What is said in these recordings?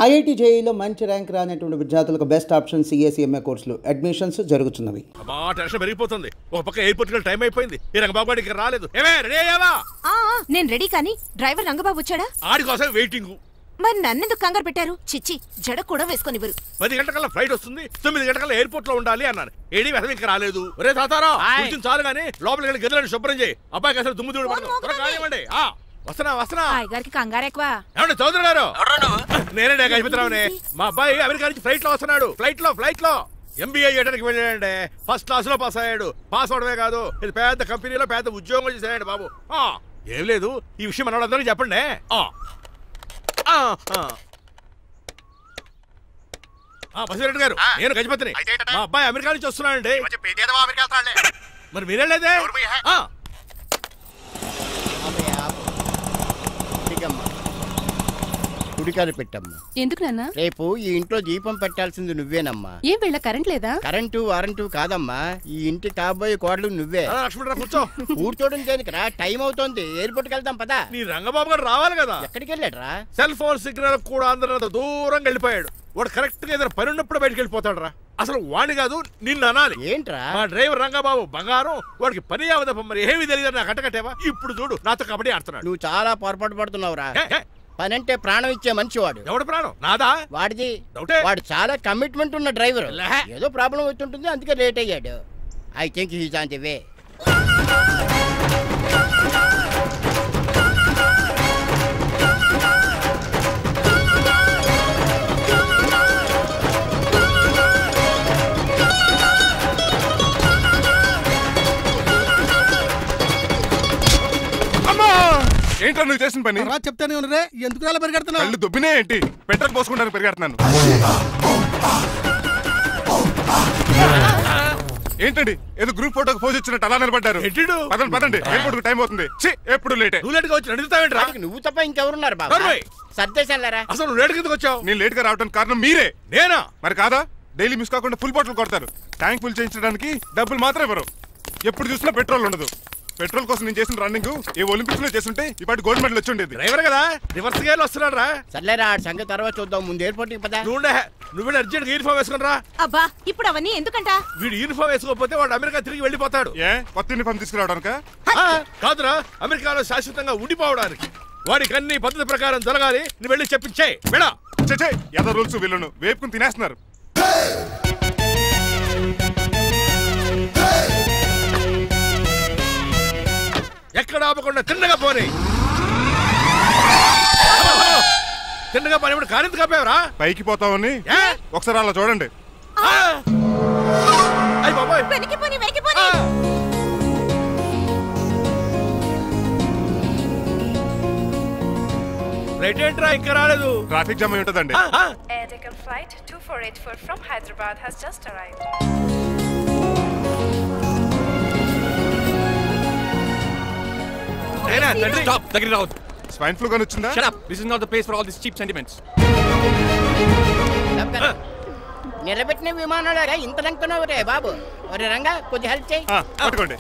IIT జేఈలో మంచి rank రానటువంటి విద్యార్థులకు బెస్ట్ ఆప్షన్ సిఎస్ఈఎంఏ కోర్సులు అడ్మిషన్స్ జరుగుతున్నవి. టెన్షన్ పెరిగిపోతుంది. ఒక పక్క ఎయిర్పోర్ట్ కి టైం అయిపోయింది. ఈ రంగబాబు గారికి రాలేదు. ఏమే రెడీ అయ్యావా? నేను రెడీ, కానీ డ్రైవర్ రంగబాబు వచ్చాడా? ఆడి కోసం వెయిటింగ్. మరి నన్నెందుకు కంగారు పెట్టారు? చిచ్చి, జడ కూడా వేసుకొనివ్వరు. 10 గంటల ఫ్లైట్ వస్తుంది, 9 గంటల ఎయిర్పోర్ట్ లో ఉండాలి అన్నాను. ఏడి వెధవ ఇంకా రాలేదు. ఒరే తాతారా, కూర్చుని చాలు గానీ లోపలికి వెళ్ళి గదిలో శుభ్రం చేయి. అబ్బాయికి అసలు దుమ్ము దూడు పడదు. త్వరగా కానివ్వండి. వస్తున్నా. గారికి కంగారు ఎక్కువ. ఏమండి చౌదరి గారు? నేనే గజపతిరావునే. మా అబ్బాయి అమెరికా నుంచి ఫ్లైట్ లో వస్తున్నాడు. ఫ్లైట్ లో ఎంబీఏ చేయడానికి వెళ్ళాడండి. ఫస్ట్ క్లాస్ లో పాస్ అయ్యాడు. పాస్ అవడమే కాదు, ఇది పెద్ద కంపెనీలో పెద్ద ఉద్యోగం చేశాడు బాబు. ఏం లేదు, ఈ విషయం మన వాళ్ళందరికీ చెప్పండి. బసిరెడ్డి గారు, నేను గజపతిని. మా అబ్బాయి అమెరికా నుంచి వస్తున్నాడండి. మరి మీరేలేదే? గుడికారు పెట్టమ్మా. ఎందుకు నాన్న? రేపు ఈ ఇంట్లో దీపం పెట్టాల్సింది నువ్వేనమ్మా. ఏం వీళ్ళ కరెంట్ లేదా? కరెంటు వారంటూ కాదమ్మా, ఈ ఇంటి కాబోయే కోడలు నువ్వే. కూర్చో. కూర్చోడం దేనికిరా? టైం అవుతోంది, ఎయిర్పోర్ట్ కి వెళ్దాం పదా. నీ రంగబాబు గారు రావాలి కదా. ఎక్కడికి వెళ్ళాడురా? సెల్ ఫోన్ సిగ్నల్ కూడా అందరూ దూరంగా వెళ్ళిపోయాడు. వాడు కరెక్ట్ గా ఏదైనా పని ఉన్నప్పుడు బయటకు వెళ్ళిపోతాడు రా. అసలు వాణి కాదు, నిన్ను అనాలి. ఏంట్రా? మా డ్రైవర్ రంగబాబు బంగారం. వాడికి పని అవదప్ప. మరి ఏమి తెలియదు నాకు కట్టకట్టేవా? ఇప్పుడు చూడు, నాతో కబడ్డీ ఆడుతున్నాడు. నువ్వు చాలా పొరపాటు పడుతున్నావురా. పని అంటే ప్రాణం ఇచ్చే మనిషి వాడు. ఎవడు ప్రాణం? నాదా? వాడిది. వాడు చాలా కమిట్మెంట్ ఉన్న డ్రైవర్. ఏదో ప్రాబ్లం అవుతుంటుంది, అందుకే లేట్ అయ్యాడు. I think he's on the way. ఏంట్రా నువ్వు చేసిన పని? చెప్తానే ఉన్నదే, ఎందుకు అలా పరిగెడుతున్నావు? కళ్ళు దుబ్బినే ఏంటి? పెట్రోల్ పోసుకుంటాను పరిగెడుతున్నాను. ఏంటండి ఏదో గ్రూప్ ఫోటోకి పోజ్ ఇచ్చినట్టు అలా నిలబడ్డారు? పదండి, ఎయిర్పోర్ట్ టైం అవుతుంది. ఎప్పుడు లేట్. నువ్వు లేట్ గా వచ్చి అడుగుతావేంట్రా? నువ్వు తప్ప ఇంకెవరున్నారు బాబా? సర్దేశారా? అసలు నువ్వు లేట్ కిందకు వచ్చావు. నేను లేట్ గా రావడానికి కారణం మీరే. నేనా? మరి కాదా? డైలీ మిస్ కాకుండా ఫుల్ బాటిల్ కొడతారు. ట్యాంక్ ఫుల్ చేయించడానికి డబ్బులు మాత్రం ఇవ్వరు. ఎప్పుడు చూసినా పెట్రోల్ ఉండదు. పెట్రోల్ కోసం నేను చేసిన రన్నింగ్ ఏ ఒలింపిక్స్ లో చేస్తుంటే ఇప్పటి గోల్డ్ మెడల్ వచ్చి ఉండేది. డ్రైవర్ కదా, రివర్స్ గేర్ వస్తున్నాడు రా. సర్లేరా, సంగతి తర్వాత చూద్దాం, ముందు ఎయిర్పోర్ట్ కి పదా. నువ్వు అర్జెంట్ యూనిఫామ్ వేసుకుని రా. అబ్బా, ఇప్పుడు అవన్నీ ఎందుకంట? వీడు యూనిఫామ్ వేసుకోకపోతే వాడు అమెరికా తిరిగి వెళ్ళిపోతాడు. కొత్త యూనిఫామ్ తీసుకురావడానికా? కాదురా, అమెరికాలో శాశ్వతంగా ఉండిపోవడానికి. వాడికి అన్ని పద్ధతి ప్రకారం జరగాలి. నువ్వు వెళ్ళి చెప్పించే వెళ్ళా. ఏదో రూల్స్ వీళ్ళను వేపుకుని తినేస్తున్నారు. ఎక్కడ ఆపకుండా తిన్నగా పోనీ. తిన్నగా పని కారింత కాపేవరా? పైకి పోతావని ఒకసారి అలా చూడండి. రైట్ ఏంట్రా ఇంకా రాలేదు? ట్రాఫిక్ జామ్ అయి ఉంటదండి. Air Deccan flight 2484 from Hyderabad has just arrived. Stop! దగ్గరికి రావద్దు. స్వైన్ ఫ్లూ గాని వచ్చిందా? Shut up! This is not the place for all these cheap sentiments. నిలబెట్టిన విమానాలు ఇంత లంకున్నావు రే బాబు. ఒరే రంగా, కొద్ది హెల్ప్ చేయి. పట్టుకోండి.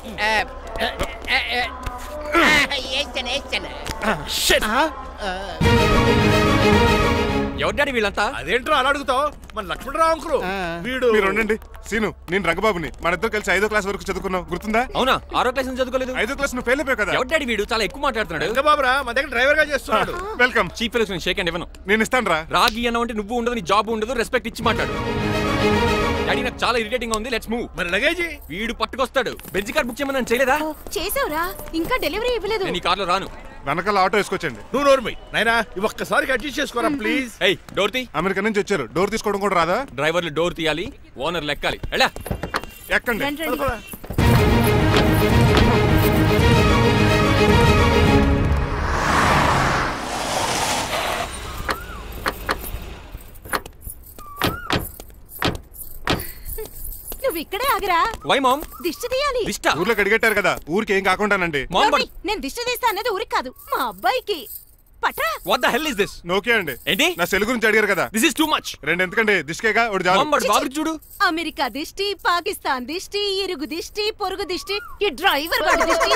ఎవరు డాడీ వీళ్ళంతా? అదేంట్రా అలా అడుగుతావు? మన లక్ష్మణరావు అంకులు వీడు. మీరు ఉండండి. సీను, నేను రంగబాబుని. మన ఇద్దరు కలిసి 5వ క్లాస్ వరకు చదువుకున్నాం, గుర్తుందా? అవునా? 6వ క్లాస్ నుంచి చదువుకోలేదు. 5వ క్లాస్ నువ్వు ఫెయిల్ అయిపోయావు కదా. ఎవరు డాడీ వీడు? చాలా ఎక్కువ మాట్లాడుతున్నాడు. రంగబాబురా, మన దగ్గర డ్రైవర్ గా చేస్తున్నాడు. వెల్కమ్. చీఫ్ ఫెలోస్ నేను షేక్ హ్యాండ్ ఇవ్వను. నేను ఇస్తాను రా. రాగి అన్న అంటే నువ్వు ఉండదు, నీ జాబ్ ఉండదు, రెస్పెక్ట్ ఇచ్చి మాట్లాడు. డాడీ నాకు చాలా ఇరిటేటింగ్ గా ఉంది. Let's move. మరి లగేజీ వీడు పట్టుకొస్తాడు. బెంజ్ కార్ బుక్ చేయమని చేయలేదా? చేసావురా, ఇంకా డెలివరీ ఇవ్వలేదు. నేను ఈ కార్లో రాను. వెనకాల ఆటో వేసుకొచ్చండి. నువ్వు నోర్మై నాయనా, ఒక్కసారి అడ్జస్ట్ చేసుకోరా ప్లీజ్. ఏయ్, డోర్ తీ. అమెరికా నుంచి వచ్చారు, డోర్ తీసుకోవడం కూడా రాదా? డ్రైవర్లు డోర్ తీయాలి, ఓనర్ లెక్కాలి. ఎలా ఎక్కండి. నువ్వు ఇక్కడే ఆగరా. Why mom? దిష్టి తీయాలి. దిష్ట? ఊర్లో కడిగట్టారు కదా, ఊరికి ఏం కాకుండానండి. నేను దిష్టి తీస్తా అనేది ఊరికి కాదు, మా అబ్బాయికి. పట్రా. What the hell is this? నోకే అండి. ఏంటి? నా సెల్ గురించి అడిగారు కదా. This is too much. రెండు ఎందుకండి? దిష్కేగా ఒకటి చాలు. బాబు చూడు. అమెరికా దిష్టి, పాకిస్తాన్ దిష్టి, ఇరుగు దిష్టి, పొరుగు దిష్టి, ఈ డ్రైవర్ గాడి దిష్టి.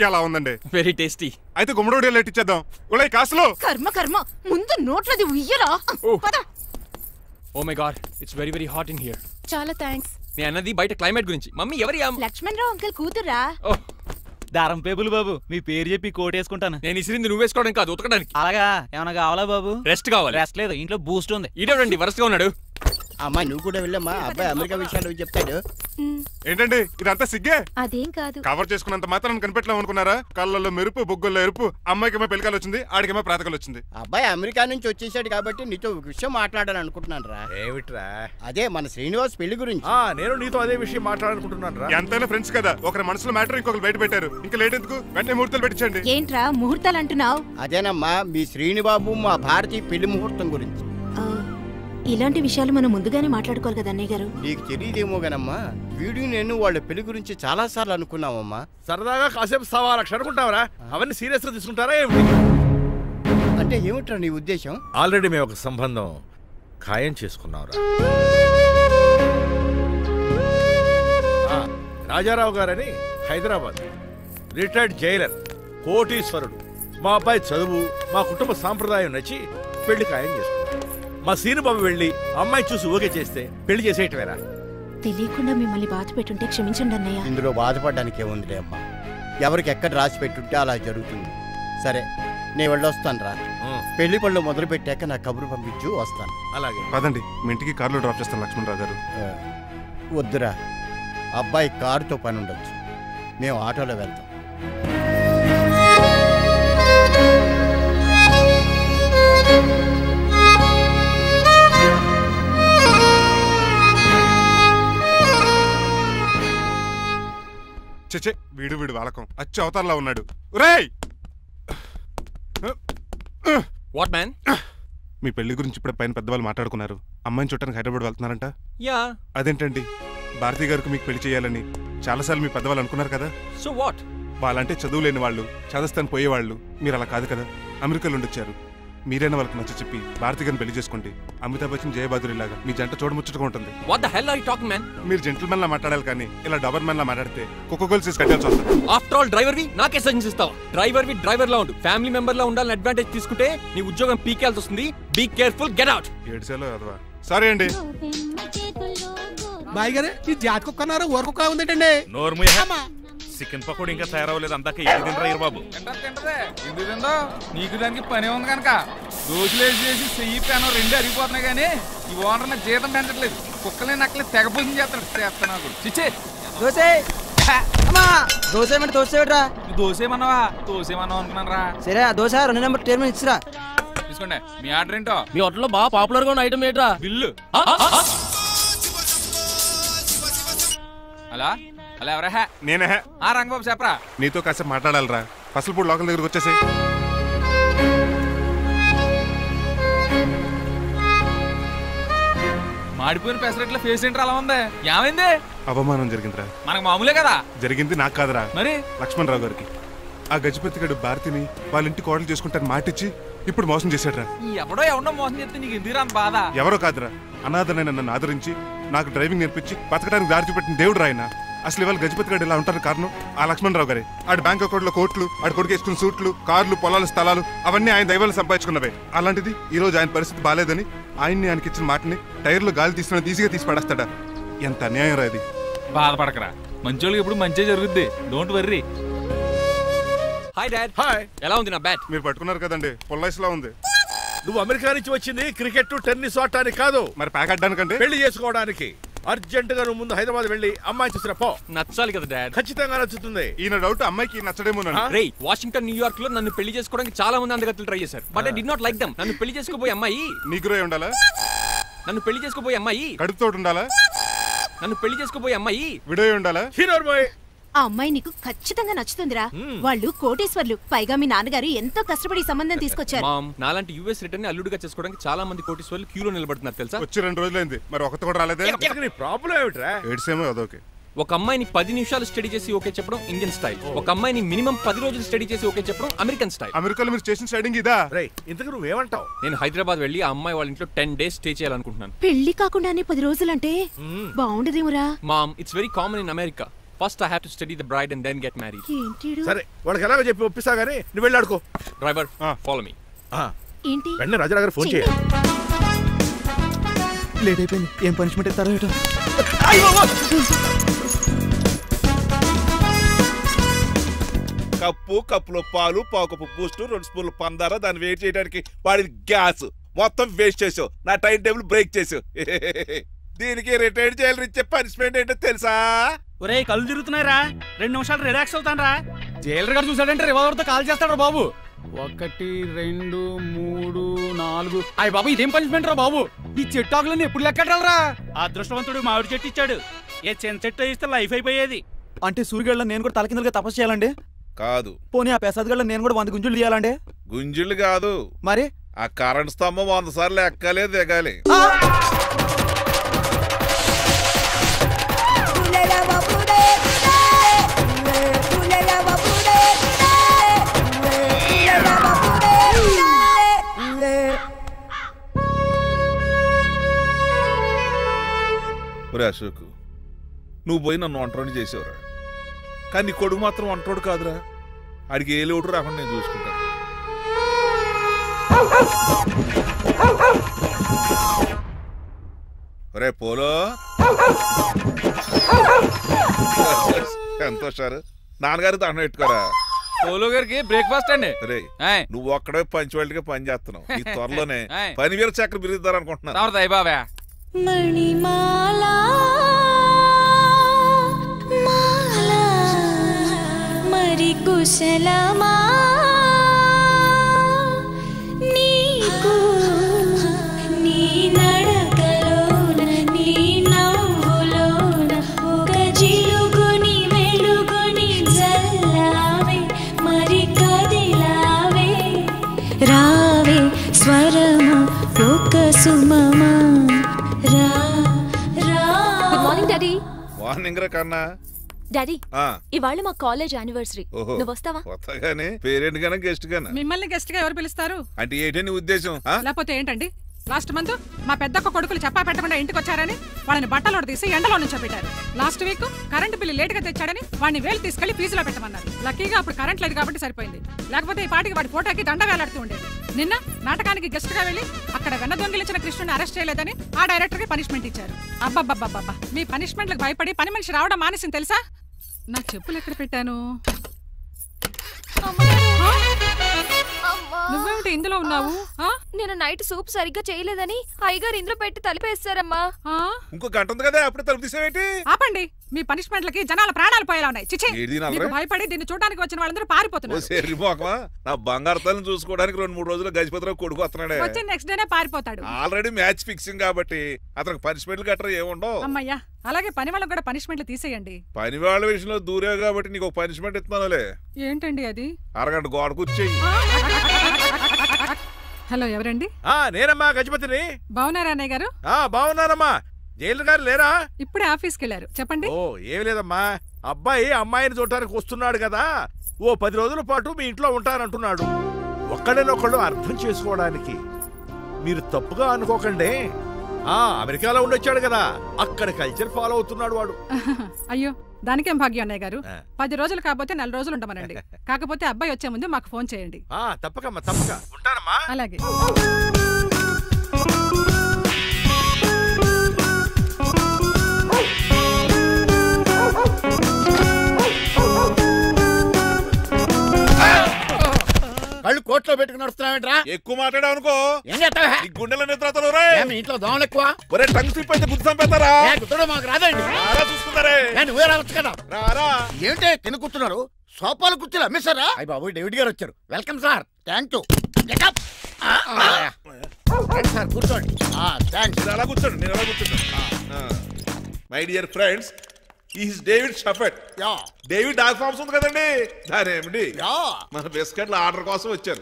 ఎలా ఉందండి? Very tasty. అయితే గుమ్మడి లైట్ ఇచ్చేద్దాం. ఉలై కాసులో. కర్మ కర్మ, ముందు నోట్లది ఉయ్యరా. Oh my god, it's very very hot in here. చాలా థాంక్స్. నేను అన్నది బయట క్లైమేట్ గురించి. మమ్మీ ఎవరి లక్ష్మణ్ రావు అంకుల్ కూతురా? దారం పేపులు బాబు, మీ పేరు చెప్పి కోట్ వేసుకుంటాను. నేను ఇసిరింది నువ్వు వేసుకోవడం కాదు, ఉతకడానికి. అలాగా ఏమన్నా కావాలా బాబు? రెస్ట్ కావాలి. రెస్ట్ లేదు, ఇంట్లో బూస్ట్ ఉంది. ఇదేవండి వరుసగా ఉన్నాడు. అమ్మాయి నువ్వు కూడా వెళ్ళమ్మా, అబ్బాయి అమెరికా విషయాలు చెప్తాడు. ఏంటండి ఇదంతా సిగ్గే? అదేం కాదు. కవర్ చేసుకున్నంత మాత్రం కనిపెట్టలేం అనుకున్నారా? కళ్ళల్లో మెరుపు, బొగ్గుల్లో ఎరుపు. అమ్మాయికేమో పెళ్ళికాలు వచ్చింది, ఆడికేమో ప్రాతకాలు వచ్చింది. అబ్బాయి అమెరికా నుంచి వచ్చేసాడు కాబట్టి నీతో ఒక విషయం మాట్లాడాలని అనుకుంటున్నాను రా. ఏమిట్రా? అదే మన శ్రీనివాస్ పెళ్లి గురించి. నేను నీతో అదే విషయం మాట్లాడాలనుకుంటున్నాను రా. ఎంతైనా ఫ్రెండ్స్ కదా, ఒకరి మనసులో మ్యాటర్ ఇంకొకరు బయట పెట్టారు. ఇంకా లేట్ ఎందుకు, వెంటనే ముహూర్తాలు పెట్టించండి. ఏంట్రా ముహూర్తాలు అంటున్నావు? అదేనమ్మా మీ శ్రీనిబాబు మా భారతి పెళ్లి ముహూర్తం గురించి. ఇలాంటి విషయాలు మనం ముందుగానే మాట్లాడుకోవాలి కదా అన్నయ్య గారు. నీకు తెలియదేమో గనమ్మా, వీడియో నేను వాళ్ళ పెళ్లి గురించి చాలా సార్లు అనుకున్నామమ్మా. సరదాగా కాసేపు సవా లక్ష అనుకుంటావరా? అవన్నీ సీరియస్ గా తీసుకుంటారా ఏమిటి? అంటే ఏమిట్రా నీ ఉద్దేశం? ఆల్రెడీ మేము ఒక సంబంధం ఖాయం చేసుకున్నావురా. రాజారావు గారని హైదరాబాద్ రిటైర్డ్ జైలర్, కోటీశ్వరుడు. మా అబ్బాయి చదువు, మా కుటుంబ సాంప్రదాయం నచ్చి పెళ్లి ఖాయం చేసుకున్నాం. మా సీనుబాబు వెళ్ళి అమ్మాయి చూసి ఓకే చేస్తే పెళ్లి చేసేయటమేరా. తెలియకుండా మిమ్మల్ని బాధ పెట్టుంటే క్షమించండి అన్నయ్య. ఇందులో బాధపడడానికి ఏముందిలే అమ్మా, ఎవరికి ఎక్కడ రాసి పెట్టుంటే అలా జరుగుతుంది. సరే నేను వెళ్ళొస్తాను రా. పెళ్లి పళ్ళు మొదలు పెట్టాక నా కబురు పంపించు, వస్తాను. అలాగే పదండి, మీ ఇంటికి కారులో డ్రాప్ చేస్తాను లక్ష్మణరావు గారు. వద్దురా, అబ్బాయి కారుతో పని ఉండొచ్చు, మేము ఆటోలో వెళ్తాం. చచ్చే, వీడు వాలకం అచ్చు అవతారంలా ఉన్నాడు. రేయ్, వాట్ మ్యాన్? మీ పెళ్లి గురించి ఇప్పుడే పైన పెద్దవాళ్ళు మాట్లాడుకున్నారు. అమ్మాయిని చూడటానికి హైదరాబాద్ వెళ్తున్నారంట. యా. అదేంటండి, భారతి గారికి మీకు పెళ్లి చేయాలని చాలాసార్లు మీ పెద్దవాళ్ళు అనుకున్నారు కదా. So what? వాళ్ళంటే చదువు లేని వాళ్ళు, చదస్తాను పోయేవాళ్ళు. మీరు అలా కాదు కదా, అమెరికాలో ఉండొచ్చారు. మీరైనా వాళ్ళకి నచ్చ చెప్పి భారతి గారిని పెళ్లి చేసుకోండి. అమితాబ్ బచ్చన్, జయబాదురి లాగా మీ జంట చూడముచ్చటగా ఉంటుంది. What the hell are you talking man? మీరు జెంటిల్మెన్ లా మాట్లాడాలి కానీ ఇలా డబర్ మ్యాన్ లా మాట్లాడితే కుక్క గోల్స్ కట్టాల్సి వస్తుంది. ఆఫ్టర్ ఆల్ డ్రైవర్ వి నాకే సజెషన్ ఇస్తావా? డ్రైవర్ లా ఉండు, ఫ్యామిలీ మెంబర్ లా ఉండాలని అడ్వాంటేజ్ తీసుకుంటే నీ ఉద్యోగం పీకేల్సి వస్తుంది. Be careful, get out. ఏడ్చేలో అదవా. సారీ అండి. బాయ్ గారే, ఈ జాతి కుక్కన్నారు ఊరకుక్క ఉందేటండి. చికెన్ పకోడీ ఇంకా తయారవ్వలేదు, అందాక ఇది తినరా బాబు. ఎందుకు తిందో? నీకు దానికి పని ఉంది కనుక దోశలేసి చెయ్యి పెనం రెండు అరిగిపోతున్నాయి కానీ ఈ ఓనర్ నాకు జీతం పెంచట్లేదు. కుక్కలే నక్కలే తెగ పూజం చేస్తాడు. చిచ్చే దోసేమన్నావా? దోసేమన్నావు అనుకున్నాను రా. సరే ఆ దోశ 2 నెంబర్ టేబుల్ ఇచ్చిరా. తీసుకోండి. మీ ఆర్డర్ ఏంటో? మీ హోటల్లో బాగా పాపులర్ గా ఉన్న ఐటమ్ ఏంట్రా? బిల్లు. అలా అలా ఎవరా? నేనే. రంగబాబు చెప్పరా. నీతో కాసేపు మాట్లాడాలరా. పసలపూడి లోకల్ దగ్గరకు వచ్చేసి. మాడిపోయిన పెసరట్ల ఫేస్ ఏంటర్ అలా ఉంది? ఏమైంది? అవమానం జరిగిందిరా. మనకు మామూలే కదా. జరిగింది నాకు కాదురా, మరి లక్ష్మణరావు గారికి. ఆ గజపతి గడు భారతిని వాళ్ళ ఇంటి కోడలు చేసుకుంటాను మాటిచ్చి ఇప్పుడు మోసం చేశాడ్రా. ఎవడో మోసం చేస్తే నీకు ఎందుకు అంత బాధ? ఎవరో కాదురా, అనాథనైన నన్ను ఆదరించి నాకు డ్రైవింగ్ నేర్పించి బతకడానికి దారి చూపెట్టిన దేవుడు రాయన. అసలు ఇవాళ గజపతి గడు ఇలా ఉంటారు కారణం ఆ లక్ష్మణరావు గారే. ఆడి బ్యాంక్ అకౌంట్ లో కోట్లు, ఆడి కొడుకు వేసుకున్న సూట్లు, కార్లు, పొలాలు, స్థలాలు అవన్నీ ఆయన దైవాలు సంపాదించుకున్నవే. అలాంటిది ఈ రోజు ఆయన పరిస్థితి బాలేదని ఆయన్ని ఆయనకి ఇచ్చిన మాటని టైర్లో గాలి తీసుకుని ఈజీగా తీసి పడేస్తాడా? ఎంత అన్యాయం రా ఇది. బాధపడకరా, మంచోళ్ళకి ఇప్పుడు మంచి జరుగుద్ది. Don't worry. Hi dad. Hi. ఎలా ఉంది నా బ్యాట్? మీరు పట్టుకున్నారు కదండి, పొల్లైస్లా ఉంది. నువ్వు అమెరికా నుంచి వచ్చింది క్రికెట్ టెన్నిస్ ఆడటానికి కాదు, మరి ప్యాక్ అడ్డానికంటే పెళ్లి చేసుకోవడానికి. అర్జెంట్ గా నువ్వు ముందు హైదరాబాద్ వెళ్ళి అమ్మాయి చూసిరా పో. నచ్చాలి కదా డాడ్. ఖచ్చితంగా నచ్చుతుంది. ఈయన డౌట్ అమ్మాయికి నచ్చడేమో. రే, వాషింగ్టన్, న్యూయార్క్ లో నన్ను పెళ్లి చేసుకోవడానికి చాలా మంది అందగత్తలు ట్రై చేశారు. But I did not like them. నన్ను పెళ్లి చేసుకోబోయే అమ్మాయి నీగురై ఉండాలా? నన్ను పెళ్లి చేసుకోబోయే అమ్మాయి కడుపుతోటి ఉండాలా? నన్ను పెళ్లి చేసుకోబోయే అమ్మాయి విడోయి ఉండాలా? హీరోర్ బాయ్. ఆ అమ్మాయి నీకు ఖచ్చితంగా నచ్చుతుందిరా. వాళ్ళు కోటేశ్వర్లు, పైగా మీ నాన్నగారు ఎంతో కష్టపడి సంబంధం తీసుకొచ్చారు. మామ్, నాలాంటి యుఎస్ రిటర్న్ అల్లుడుగా చేసుకోవడానికి చాలా మంది కోటేశ్వర్లు క్యూలో నిలబడుతున్నారు తెలుసా? వచ్చి 2 రోజులైంది, మరి ఒకటి కూడా రాలేదే. నీ ప్రాబ్లం ఏమిట్రా? ఏడ్సేమో అదొకే. ఒక అమ్మాయిని 10 నిమిషాలు స్టడీ చేసి ఓకే చెప్పడం ఇండియన్ స్టైల్. ఒక అమ్మాయిని మినిమం 10 రోజులు స్టడీ చేసి ఓకే చెప్పడం అమెరికన్ స్టైల్. అమెరికాలో మీరు చేసిన స్టైడింగ్ ఇదా? రేయ్, ఇంతకు నువ్వేమంటావు? నేను హైదరాబాద్ వెళ్ళి ఆ అమ్మాయి వాళ్ళ ఇంట్లో 10 days స్టే చేయాలనుకుంటున్నాను. పెళ్లి కాకుండానే 10 రోజులంటే బాగుండదేమురా? Mom, it's very common in America. First I have to study the bride and then get married. సరే వాడికి ఎలాగో చెప్పి ఒప్పిస్తా గానీ నువ్వు వెళ్ళి ఆడుకో. Driver follow me. ఏంటి వెంటనే రాజారావు గారు ఫోన్ చేయాలి. లేట్ అయిపోయింది. ఏం పనిష్మెంట్ ఇస్తారో ఏటో. కప్పు, కప్పులో పాలు, పావుకప్పు బూస్ట్, 2 స్పూన్లు పందార, దాన్ని వెయిట్ చేయడానికి వాడి గ్యాస్ మొత్తం వేస్ట్ చేసావు. నా టైం టేబుల్ బ్రేక్ చేసావు. దీనికి రిటైర్డ్ జైలు ఇచ్చే పనిష్మెంట్ ఏంటో తెలుసా? ఒరే కళ్ళు తిరుగుతున్నాయిరా, 2 నిమిషాలు రిలాక్స్ అవుతాను రా. జైలర్ గారు చూసాడంటే రివాల్వర్ తో కాల్ చేస్తాడు బాబు. 1 2 3 4 అయ్య బాబు ఇదేం పనిష్మెంట్ రా బాబు. ఈ చెట్టు ఆకులన్నీ ఎప్పుడు లెక్కడరా? అదృష్టవంతుడు మామిడి చెట్టు ఇచ్చాడు. ఏ చిన్న చెట్టు ఇస్తే లైఫ్ అయిపోయేది. అంటే సూర్యగడ్డ నేను కూడా తలకిందులుగా తపస్సు చేయాలండి? కాదు. పోనీ ఆ పెసాద్ నేను కూడా 100 గుంజులు తీయాలండి? గుంజులు కాదు, మరి ఆ కరెంట్ స్తంభం 100 సార్లు ఎక్కాలి దిగాలి. ఒరే అశోక్, నువ్వు పోయి నన్ను ఒంటరిని చేసేవరా, కానీ నీ కొడుకు మాత్రం ఒంటోడు కాదురా. ఆడికి ఏ లోటు రాకుండా నేను చూసుకుంటాను. ఒరే పోలో, ఎంత సార్ నాన్నగారు దండం పెట్టుకోరా. పోలో గారికి బ్రేక్ఫాస్ట్ అండి. రే నువ్వు ఒక్కడే పంచువాళ్ళగా పని చేస్తున్నావు. ఈ త్వరలోనే 10,000 చక్కెర బిరుగుతారు అనుకుంటున్నాను. బాబా మణిమాలా మరి కుశలమా నీకు నీ నడకలోన నీ నవ్వులోన ఒక జిలుగుని వెలుగుని జల్లావే మరి కదిలావే రావే స్వరమా ఒక సుమమా రా రా. Good morning daddy. మార్నింగ్ రా కన్నా. డాడీ ఇవాళ మా కాలేజ్ యానివర్సరీ, నువ్వు వస్తావా? వస్తాగానే పేరెంట్ గానా గెస్ట్ గానా? మిమ్మల్ని గెస్ట్ గా ఎవరు పిలుస్తారు? అంటే ఏంటి నీ ఉద్దేశం? లేకపోతే ఏంటండి, లాస్ట్ మంత్ మా పెద్దక్క కొడుకులు చెప్పా పెట్టకుండా ఇంటికి వచ్చారని వాళ్ళని బట్టలో తీసి ఎండలో నుంచోబెట్టారు. Last week current bill late గా తెచ్చాడని వాడిని వేలు తీసుకెళ్లి ఫీజులో పెట్టమన్నారు. లక్కీగా అప్పుడు కరెంట్ లేదు కాబట్టి సరిపోయింది, లేకపోతే ఈ పాటికి వాడి ఫోటోకి దండ వేలాడుతూ ఉండేది. నిన్న నాటకానికి గెస్ట్ గా వెళ్లి అక్కడ వెన్న దొంగిలించిన కృష్ణుని అరెస్ట్ చేయలేదని ఆ డైరెక్టర్ కి పనిష్మెంట్ ఇచ్చారు. అబ్బబ్బబ్బబ్బా, మీ పనిష్మెంట్లకు భయపడి పని మనిషి రావడం మానేసింది తెలుసా? నా చెప్పులు ఎక్కడ పెట్టాను? నువ్వేమిటి ఇందులో ఉన్నావు? నేను నైట్ సూప్ సరిగ్గా చేయలేదని అయ్యగారు ఇందులో పెట్టి తలిపేస్తారమ్మా. ఇంకో గంట ఉంది కదా, అప్పుడు తలుపు తీసేవేంటి? ఆపండి, మీ పనిష్మెంట్లకి జనాల ప్రాణాలు పోయేలా ఉన్నాయి. చిచి, మీకు భయపడి దీన్ని చూడడానికి వచ్చిన వాళ్ళందరూ పారిపోతున్నారు. నా బంగారు తల్లిని చూసుకోవడానికి 2-3 రోజులు గజపతిరావు కొడుకు వస్తున్నాడే. వచ్చి నెక్స్ట్ డేనే పారిపోతాడు. ఆల్రెడీ మ్యాచ్ ఫిక్సింగ్ కాబట్టి అతనికి పనిష్మెంట్లు గట్రా ఏముండవు. అమ్మయ్యా, అలాగే పని వాళ్ళకి కూడా పనిష్మెంట్లు తీసేయండి. పని వాళ్ళ విషయంలో దూరే కాబట్టి నీకు ఒక పనిష్మెంట్ ఇస్తున్నానులే. ఏంటండి అది? అరగంట గోడ కూర్చేయి. హలో, ఎవరండి? నేనమ్మా గజపతిని. బాగున్నారా అన్నయ్య గారు? బాగున్నానమ్మా. జైలు గారు లేరా? ఇప్పుడే ఆఫీస్కి వెళ్ళారు. చెప్పండి. ఓ ఏమి లేదమ్మా, అబ్బాయి అమ్మాయిని చూడటానికి వస్తున్నాడు కదా, ఓ 10 రోజుల పాటు మీ ఇంట్లో ఉంటానంటున్నాడు. ఒక్కడనొక్కళ్ళు అర్థం చేసుకోవడానికి మీరు తప్పుగా అనుకోకండి. అమెరికాలో ఉండొచ్చాడు కదా, అక్కడ కల్చర్ ఫాలో అవుతున్నాడు వాడు. అయ్యో, దానికేం భాగ్యం అన్నయ్య గారు. 10 రోజులు కాకపోతే 4 రోజులు ఉంటామనండి. కాకపోతే అబ్బాయి వచ్చే ముందు మాకు ఫోన్ చేయండి. తప్పకమ్మా, తప్పక ఉంటానమ్మా. అలాగే. కళ్ళు కోట్లో పెట్టుకుని నడుస్తున్నావేంట్రా? ఎక్కువ మాట్లాడావు అనుకో ఏం చేస్తావా? గుండెల నిద్రతలు ఇంట్లో దోమలు ఎక్కువ. ఒరే టంగ్ స్లిప్ అయితే గుర్తు చంపేస్తారా? గుర్తుడు మాకు రాదండి. చూసుకుంటారే, నువ్వే రావచ్చు కదా. రారా. ఏంటే తిని కూర్చున్నారు? సోఫాలు కుర్చీలు అమ్మేశారా? అయ్య బాబు, డేవిడ్ గారు వచ్చారు. Welcome sir. Thank you sir. కూర్చోండి. అలా కూర్చోండి, నేను అలా కూర్చుంటాను. My dear friends, is David షఫెట్. డేవిడ్ డాగ్ ఫార్మ్స్ ఉంది కదండి, దానేమిటి మన బిస్కెట్ల ఆర్డర్ కోసం వచ్చారు.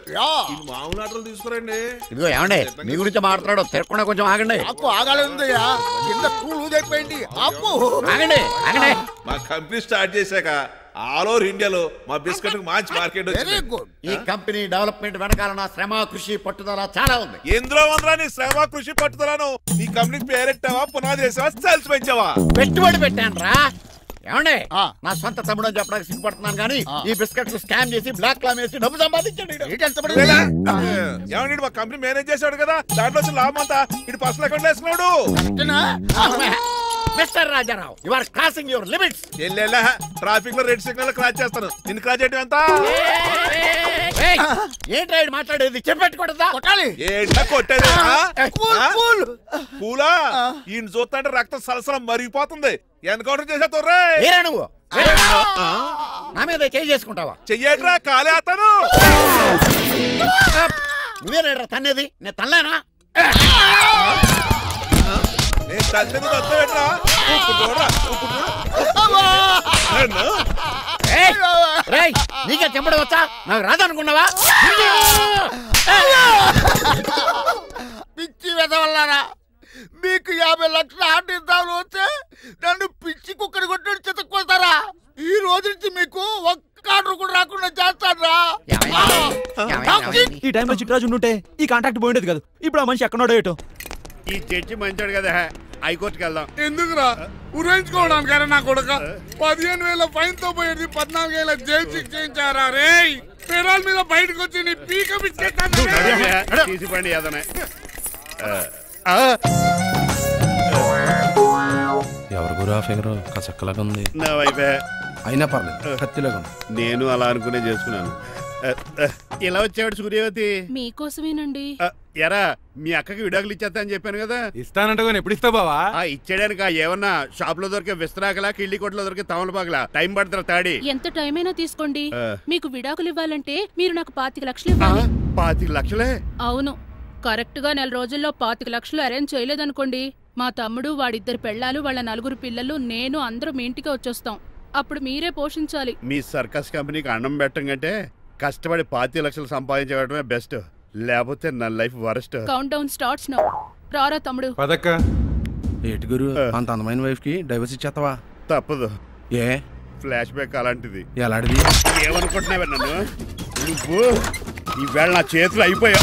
మామూలు ఆర్డర్లు తీసుకురండి. ఇదిగో ఏమండి, మీ గురించి మాట్లాడడం తిరగకుండా కొంచెం ఆగండి. ఆపు, ఆగాలందయ్యా. కింద కూల్ అయిపోయింది. ఆపు, ఆగండి ఆగండి. మా కంపెనీ స్టార్ట్ చేశాక ఆల్ ఓవర్ ఇండియాలో మా బిస్కెట్ మంచి మార్కెట్ వెరీ గుడ్. ఈ కంపెనీ డెవలప్మెంట్ వెనకాల నా శ్రమ, కృషి, పట్టుదల చాలా ఉంది. ఎందులో ఉందిరా నీ శ్రమ, కృషి, పట్టుదలను? నీ కంపెనీకి పేరెట్టావా, పునాది వేసావా, సేల్స్ పెంచావా? పెట్టుబడి పెట్టాను రా. ఏమండి నా సొంత తమ్ముడు అని చెప్పడానికి సిగ్గుపడుతున్నాను కానీ ఈ బిస్కెట్లు స్కామ్ చేసి బ్లాక్ క్లామ్ వేసి డబ్బు సంపాదించండి. ఏమండి మా కంపెనీ మేనేజ్ చేశాడు కదా, దాంట్లో లాభం అంతా ఇటు పర్సనల్ అకౌంట్ వేసుకున్నాడు. Mister Rajarao you are crossing your limits. Traffic లో రెడ్ సిగ్నల్ క్రాస్ చేస్తాను, నిన్ను క్రాస్ చేయడం ఎంత? ఏంటి రైడ్ మాట్లాడేది చెప్పెట్టుకూడదా? ఏంటా కొట్టేది? పూలా ఈయన చూస్తుంటే రక్తం సలసలం మరిగిపోతుంది. ఎన్కౌంటర్ చేసేతో నువ్వు నా మీద చేయి చేసుకుంటావా? చెయ్యట్రా కాలే అతను. నువ్వేనా తన్నేది? నేను తనలేనా? నేను తల్లిని వస్తావేట్రా? నీకే చెంపడం వచ్చా? నాకు రాదనుకున్నావా? పిచ్చి వెదవల్లారా, మీకు 50 లక్షల ఆర్డర్ ఇద్దామని వస్తే నన్ను పిచ్చి కుక్కని కొట్టి చితక్కొస్తారా? ఈ రోజు నుంచి మీకు ఒక్క ఆర్డర్ కూడా రాకుండా చేస్తారా? ఈ టైంలో చిట్రాజు ఉంటే ఈ కాంటాక్ట్ పోయిండేది కదా. ఇప్పుడు ఆ మనిషి ఎక్కడో ఏటో. ఈ జడ్జి మంచోడు కదా, హైకోర్టుకి వెళ్దాం. ఎందుకురా ఉరేంచుకోవడానికి నా కొడుక 15,000 ఫైన్ తో పోయేది 14 ఏళ్ళ జైలు శిక్ష చేయించారా? రే పెరాల మీద బయటకు వచ్చి నీ పీక తీసిపండి ఏదనే. ఎవరు గురా ఫిగర్ కసక్కలాగా ఉంది. నా వైపే అయినా పర్లేదు, కత్తిలాగా ఉంది. నేను అలా అనుకునే చేసుకున్నాను. ఇలా వచ్చాడు సూర్యవతి. మీకోసమేనండి. ఎరా మీ అక్కకి విడాకులు ఇచ్చేస్తా అని చెప్పాను కదా. ఇస్తానంటే ఎప్పుడు ఇస్తావు బావా? ఇచ్చేయడానికి ఏమన్నా షాప్ లో దొరికే విస్తరాకలా, కిళ్ళి కొట్లో దొరికే తమలపాకలా టైం పడతారా? తాడి ఎంత టైం అయినా తీసుకోండి. మీకు విడాకులు ఇవ్వాలంటే మీరు నాకు 25 లక్షలు ఇవ్వాలి. 25 లక్షలే? అవును. కరెక్ట్ గా 4 రోజుల్లో 25 లక్షలు అరేంజ్ చేయలేదనుకోండి, మా తమ్ముడు, వాడిద్దరు పెళ్ళాలు, వాళ్ళ 4 పిల్లలు, నేను అందరూ మీ ఇంటికి వచ్చేస్తాం. అప్పుడు మీరే పోషించాలి. మీ సర్కస్ కంపెనీకి అన్నం పెట్టం కంటే కష్టపడి 25 లక్షలు సంపాదించడమే బెస్ట్. లేకపోతే నా life worst. Count down starts now. రారా తమ్ముడు. పదక్క. ఏటి గురు అంత అందమైన వైఫ్ కి డైవర్స్ ఇచ్చేస్తావా? తప్పదు. ఏ ఫ్లాష్ బ్యాక్ అలాంటిది. ఎలాంటిది? ఏమనుకుంటున్నావా నన్ను? నువ్వు ఈవేళ నా చేతులు అయిపోయా.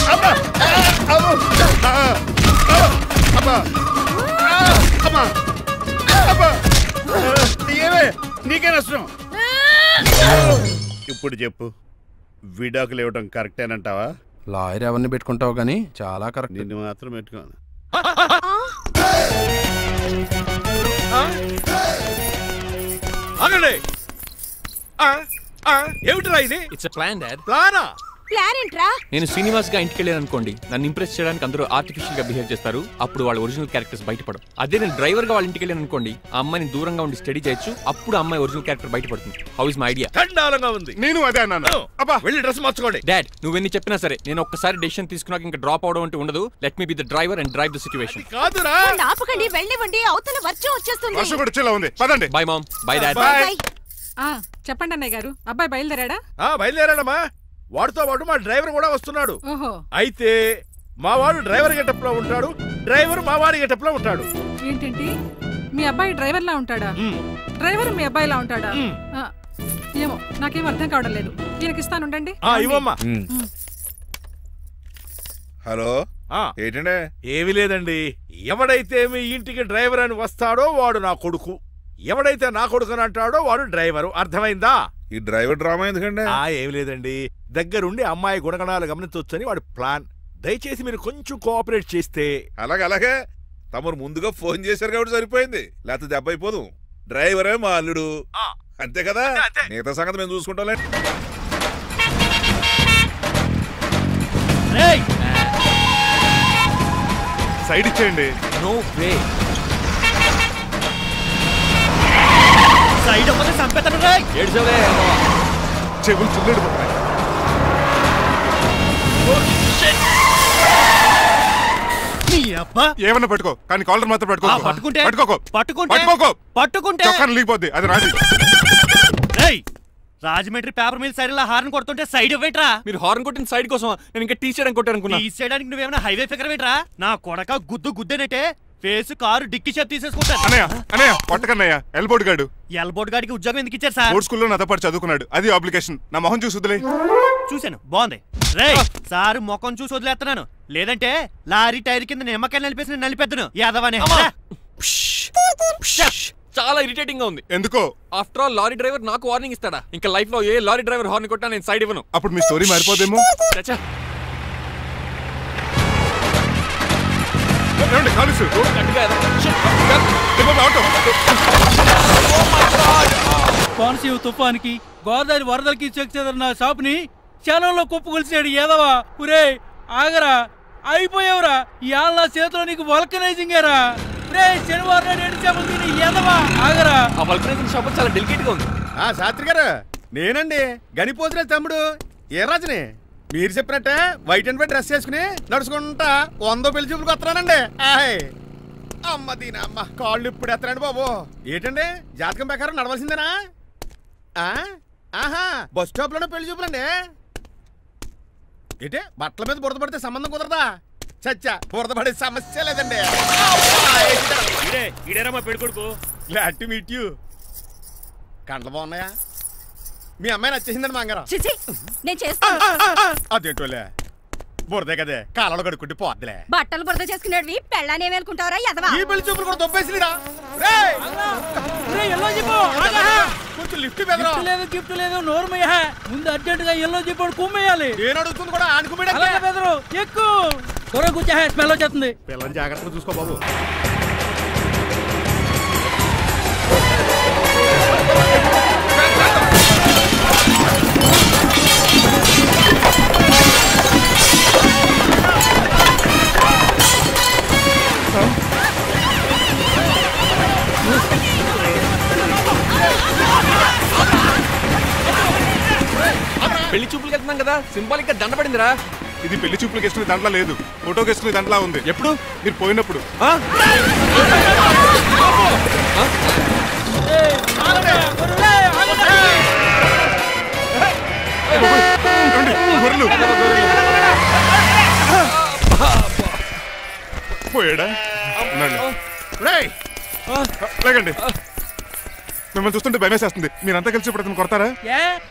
ఏమే నీకే నష్టం. ఇప్పుడు చెప్పు, విడాకులు ఇవ్వడం కరెక్టేనంటావా? లాయర్ ఎవరిని పెట్టుకుంటావు కానీ చాలా కరెక్ట్. నిన్ను మాత్రం పెట్టుకోను. ఆగండి. ఏమిటిరా ఇది? It's plan dad. ప్లానా? ప్లాన్ ఏంట్రా? నేను శ్రీనివాస్ గా ఇంటికి వెళ్ళాను అనుకోండి, నన్ను ఇంప్రెస్ చేయడానికి అందరూ ఆర్టిఫిషియల్ గా బిహేవ్ చేస్తారు. అప్పుడు వాళ్ళ ఒరిజినల్ క్యారెక్టర్స్ బయటపడవు. అదే నేను డ్రైవర్ గా వాళ్ళ ఇంటికి వెళ్ళాను అనుకోండి, ఆ అమ్మాయిని దూరంగా ఉండి స్టడీ చేయొచ్చు. అప్పుడు అమ్మాయి ఒరిజినల్ క్యారెక్టర్ బయటపడుతుంది. How is my idea? ఖండాలంగా ఉంది. నేను అదే అన్నాను. అబ్బా వెళ్ళి డ్రెస్ మార్చుకోండి. డాడ్ నువ్వెన్ని చెప్పినా సరే నేను ఒక్కసారి డెసిషన్ తీసుకున్నాక ఇంకా డ్రాప్ అవడం అంటే ఉండదు. Let me be the driver and drive the situation. కాదురా. ఆపకండి, వెళ్ళివ్వండి. అవతల వర్షం వచ్చేస్తుంది. వర్షం కూడా వచ్చేలా ఉంది. పదండి. Bye mom. Bye dad. చెప్పండి అన్నయ్య గారు, అబ్బాయి బయలుదేరాడా? బయలుదేరాడమ్మా. వాడితో పాటు మా డ్రైవర్ కూడా వస్తున్నాడు. ఓహో. అయితే మా వాడు డ్రైవర్ గెటప్ లో ఉంటాడు, డ్రైవర్ మా వాడి గెటప్ లో ఉంటాడు. ఏంటంటే మీ అబ్బాయి డ్రైవర్ లా ఉంటాడా? డ్రైవర్ మీ అబ్బాయి లా ఉంటాడా? ఏమో నాకేం అర్థం కావడం లేదు. ఈయనకి ఇస్తాను ఉండండి. ఇవ్వమ్మా. హలో ఏంటంటే? ఏమీ లేదండి. ఎవడైతే మీ ఇంటికి డ్రైవర్ అని వస్తాడో వాడు నా కొడుకు, ఎవడైతే నా కొడుకు అని అంటాడో వాడు డ్రైవరు. అర్థమైందా? ఈ డ్రైవర్ డ్రామా ఎందుకండి? ఏమి లేదండి, దగ్గరుండి అమ్మాయి గుణగణాలు గమనించవచ్చని వాడి ప్లాన్. దయచేసి మీరు కొంచెం కోఆపరేట్ చేస్తే. అలాగే తమరు ముందుగా ఫోన్ చేశారు కాబట్టి సరిపోయింది, లేకపోతే దెబ్బ అయిపోదు. డ్రైవరే మా అల్లుడు, అంతే కదా. మిగతా సంగతి మేము చూసుకుంటాం. సైడ్ ఇచ్చేయండి. No way. సైడ్ అవ్వదు సంపేతను రే. ఏడ్చవే. చెవులు చుల్లెడిపోతున్నాయి. ఏమన్నా పట్టుకో కానీ కాలర్ మాత్రం పట్టుకుంటే చొక్కాను లీగిపోద్ది. అది రాజీ. Rajahmundry paper mill side horn కొడుతుంటే సైడ్ ఇవ్వేట్రా? మీరు హార్న్ కొట్టిన సైడ్ కోసం నేను ఇంకా టీ చేయడానికి కొట్టానుకున్నా. టీ చేయడానికి నువ్వేమైనా హైవే ఫిగర్ వేట్రా? నా కొడక గుద్దేనట్టే ఫేస్ కారు డిక్కి షేప్ తీసేసుకుంటాను. అన్నయ్య పట్టకన్నయ్య. ఎల్బోర్డ్ గాడు. ఎల్బోర్డ్ గాడికి ఉద్యోగం ఎందుకు ఇచ్చారు సార్? బోర్డ్ స్కూల్లో నాతో పాటు చదువుకున్నాడు. అది అప్లికేషన్. నా మొహం చూసి వదిలే. చూశాను, బాగుంది. రే సారు మొఖం చూసి వదిలేస్తున్నాను, లేదంటే లారీ టైర్ కింద నిమ్మకాయ నలిపేసి నలిపేద్దును యాదవనే. చాలా ఇరిటేటింగ్ గా ఉంది. ఎందుకో? ఆఫ్టర్ ఆల్ లారీ డ్రైవర్ నాకు వార్నింగ్ ఇస్తాడా? ఇంకా లైఫ్ లో ఏ లారీ డ్రైవర్ హార్న్ కొట్టా నేను సైడ్ ఇవ్వను. అప్పుడు మీ స్టోరీ మారిపోదేమో. చచ్చా కోనసీమ తుఫానికి గోదావరి వరదలకి చెక్ చెదరిన షాపుని క్షణంలో కుప్పకొలిచాడు ఏదవా. ఒరే ఆగరా, అయిపోయావురా. ఇవాళ నా చేతిలో నీకు వల్కనైజింగ్ ఏరా. రే శనివారం నాడు ఎండు చేపలు తిని ఏదవా ఆగరా. ఆ వల్కనైజింగ్ షాప్ చాలా డెలికేట్ గా ఉంది. శాస్త్రి గారు నేనండి గనిపోతున్న తమ్ముడు ఏ రాజుని. మీరు చెప్పినట్టే వైట్ అండ్ వైట్ డ్రెస్ వేసుకుని నడుచుకుంటా 100 పెళ్లి చూపులకు వస్తున్నానండి. అమ్మ దీని అమ్మ కాళ్ళు ఇప్పుడు ఎత్తరండి బాబు. ఏంటండి జాతకం ప్రకారం నడవలసిందేనా? ఆహా బస్ స్టాప్ లోనే పెళ్లి చూపులండి. ఏంటి బట్టల మీద బురద పడితే సంబంధం కుదరదా? చచ్చా బురద పడే సమస్య లేదండి. మా పెళ్లి కొడుకు. Glad to meet you. కండ్లు బాగున్నాయా? మీ అమ్మాయి నచ్చేసిందండి మంగారం. నేను చేస్తాను. అదేంటోలే బురదే కదే కాలలో కడుక్కుంటే పోద్దులే. బట్టలు బురద చేసుకునేవి పెళ్ళాన్ని ఏమనుకుంటావరా ఎదవా? ఈ పెళ్లి చూపులు కూడా దొబ్బేసిరా. కొంచెం లిఫ్ట్ లేదు గిఫ్ట్ లేదు నోరుమయ్య. ముందు అర్జెంట్ గా ఎల్లో చెప్పాడు కుమ్మేయాలి. నేను అడుగుతుంది కూడా ఆనుకుమేయడం. బెదరు ఎక్కువ త్వరగా కూర్చో, స్మెల్ వచ్చేస్తుంది. పిల్లల్ని జాగ్రత్తగా చూసుకో బాబు. పెళ్లి చూపులకి వెళ్తున్నాం కదా, సింబాలిక్ గా దండ పడిందిరా. ఇది పెళ్లి చూపులకు వేసుకునే దాంట్లో లేదు, ఫోటోకి వేసుకునే దాంట్లో ఉంది. ఎప్పుడు? మీరు పోయినప్పుడు. పోయాడా? లేకండి, మిమ్మల్ని చూస్తుంటే భయమేసేస్తుంది. మీరంతా కలిసి ఇప్పుడు అతను కొడతారా?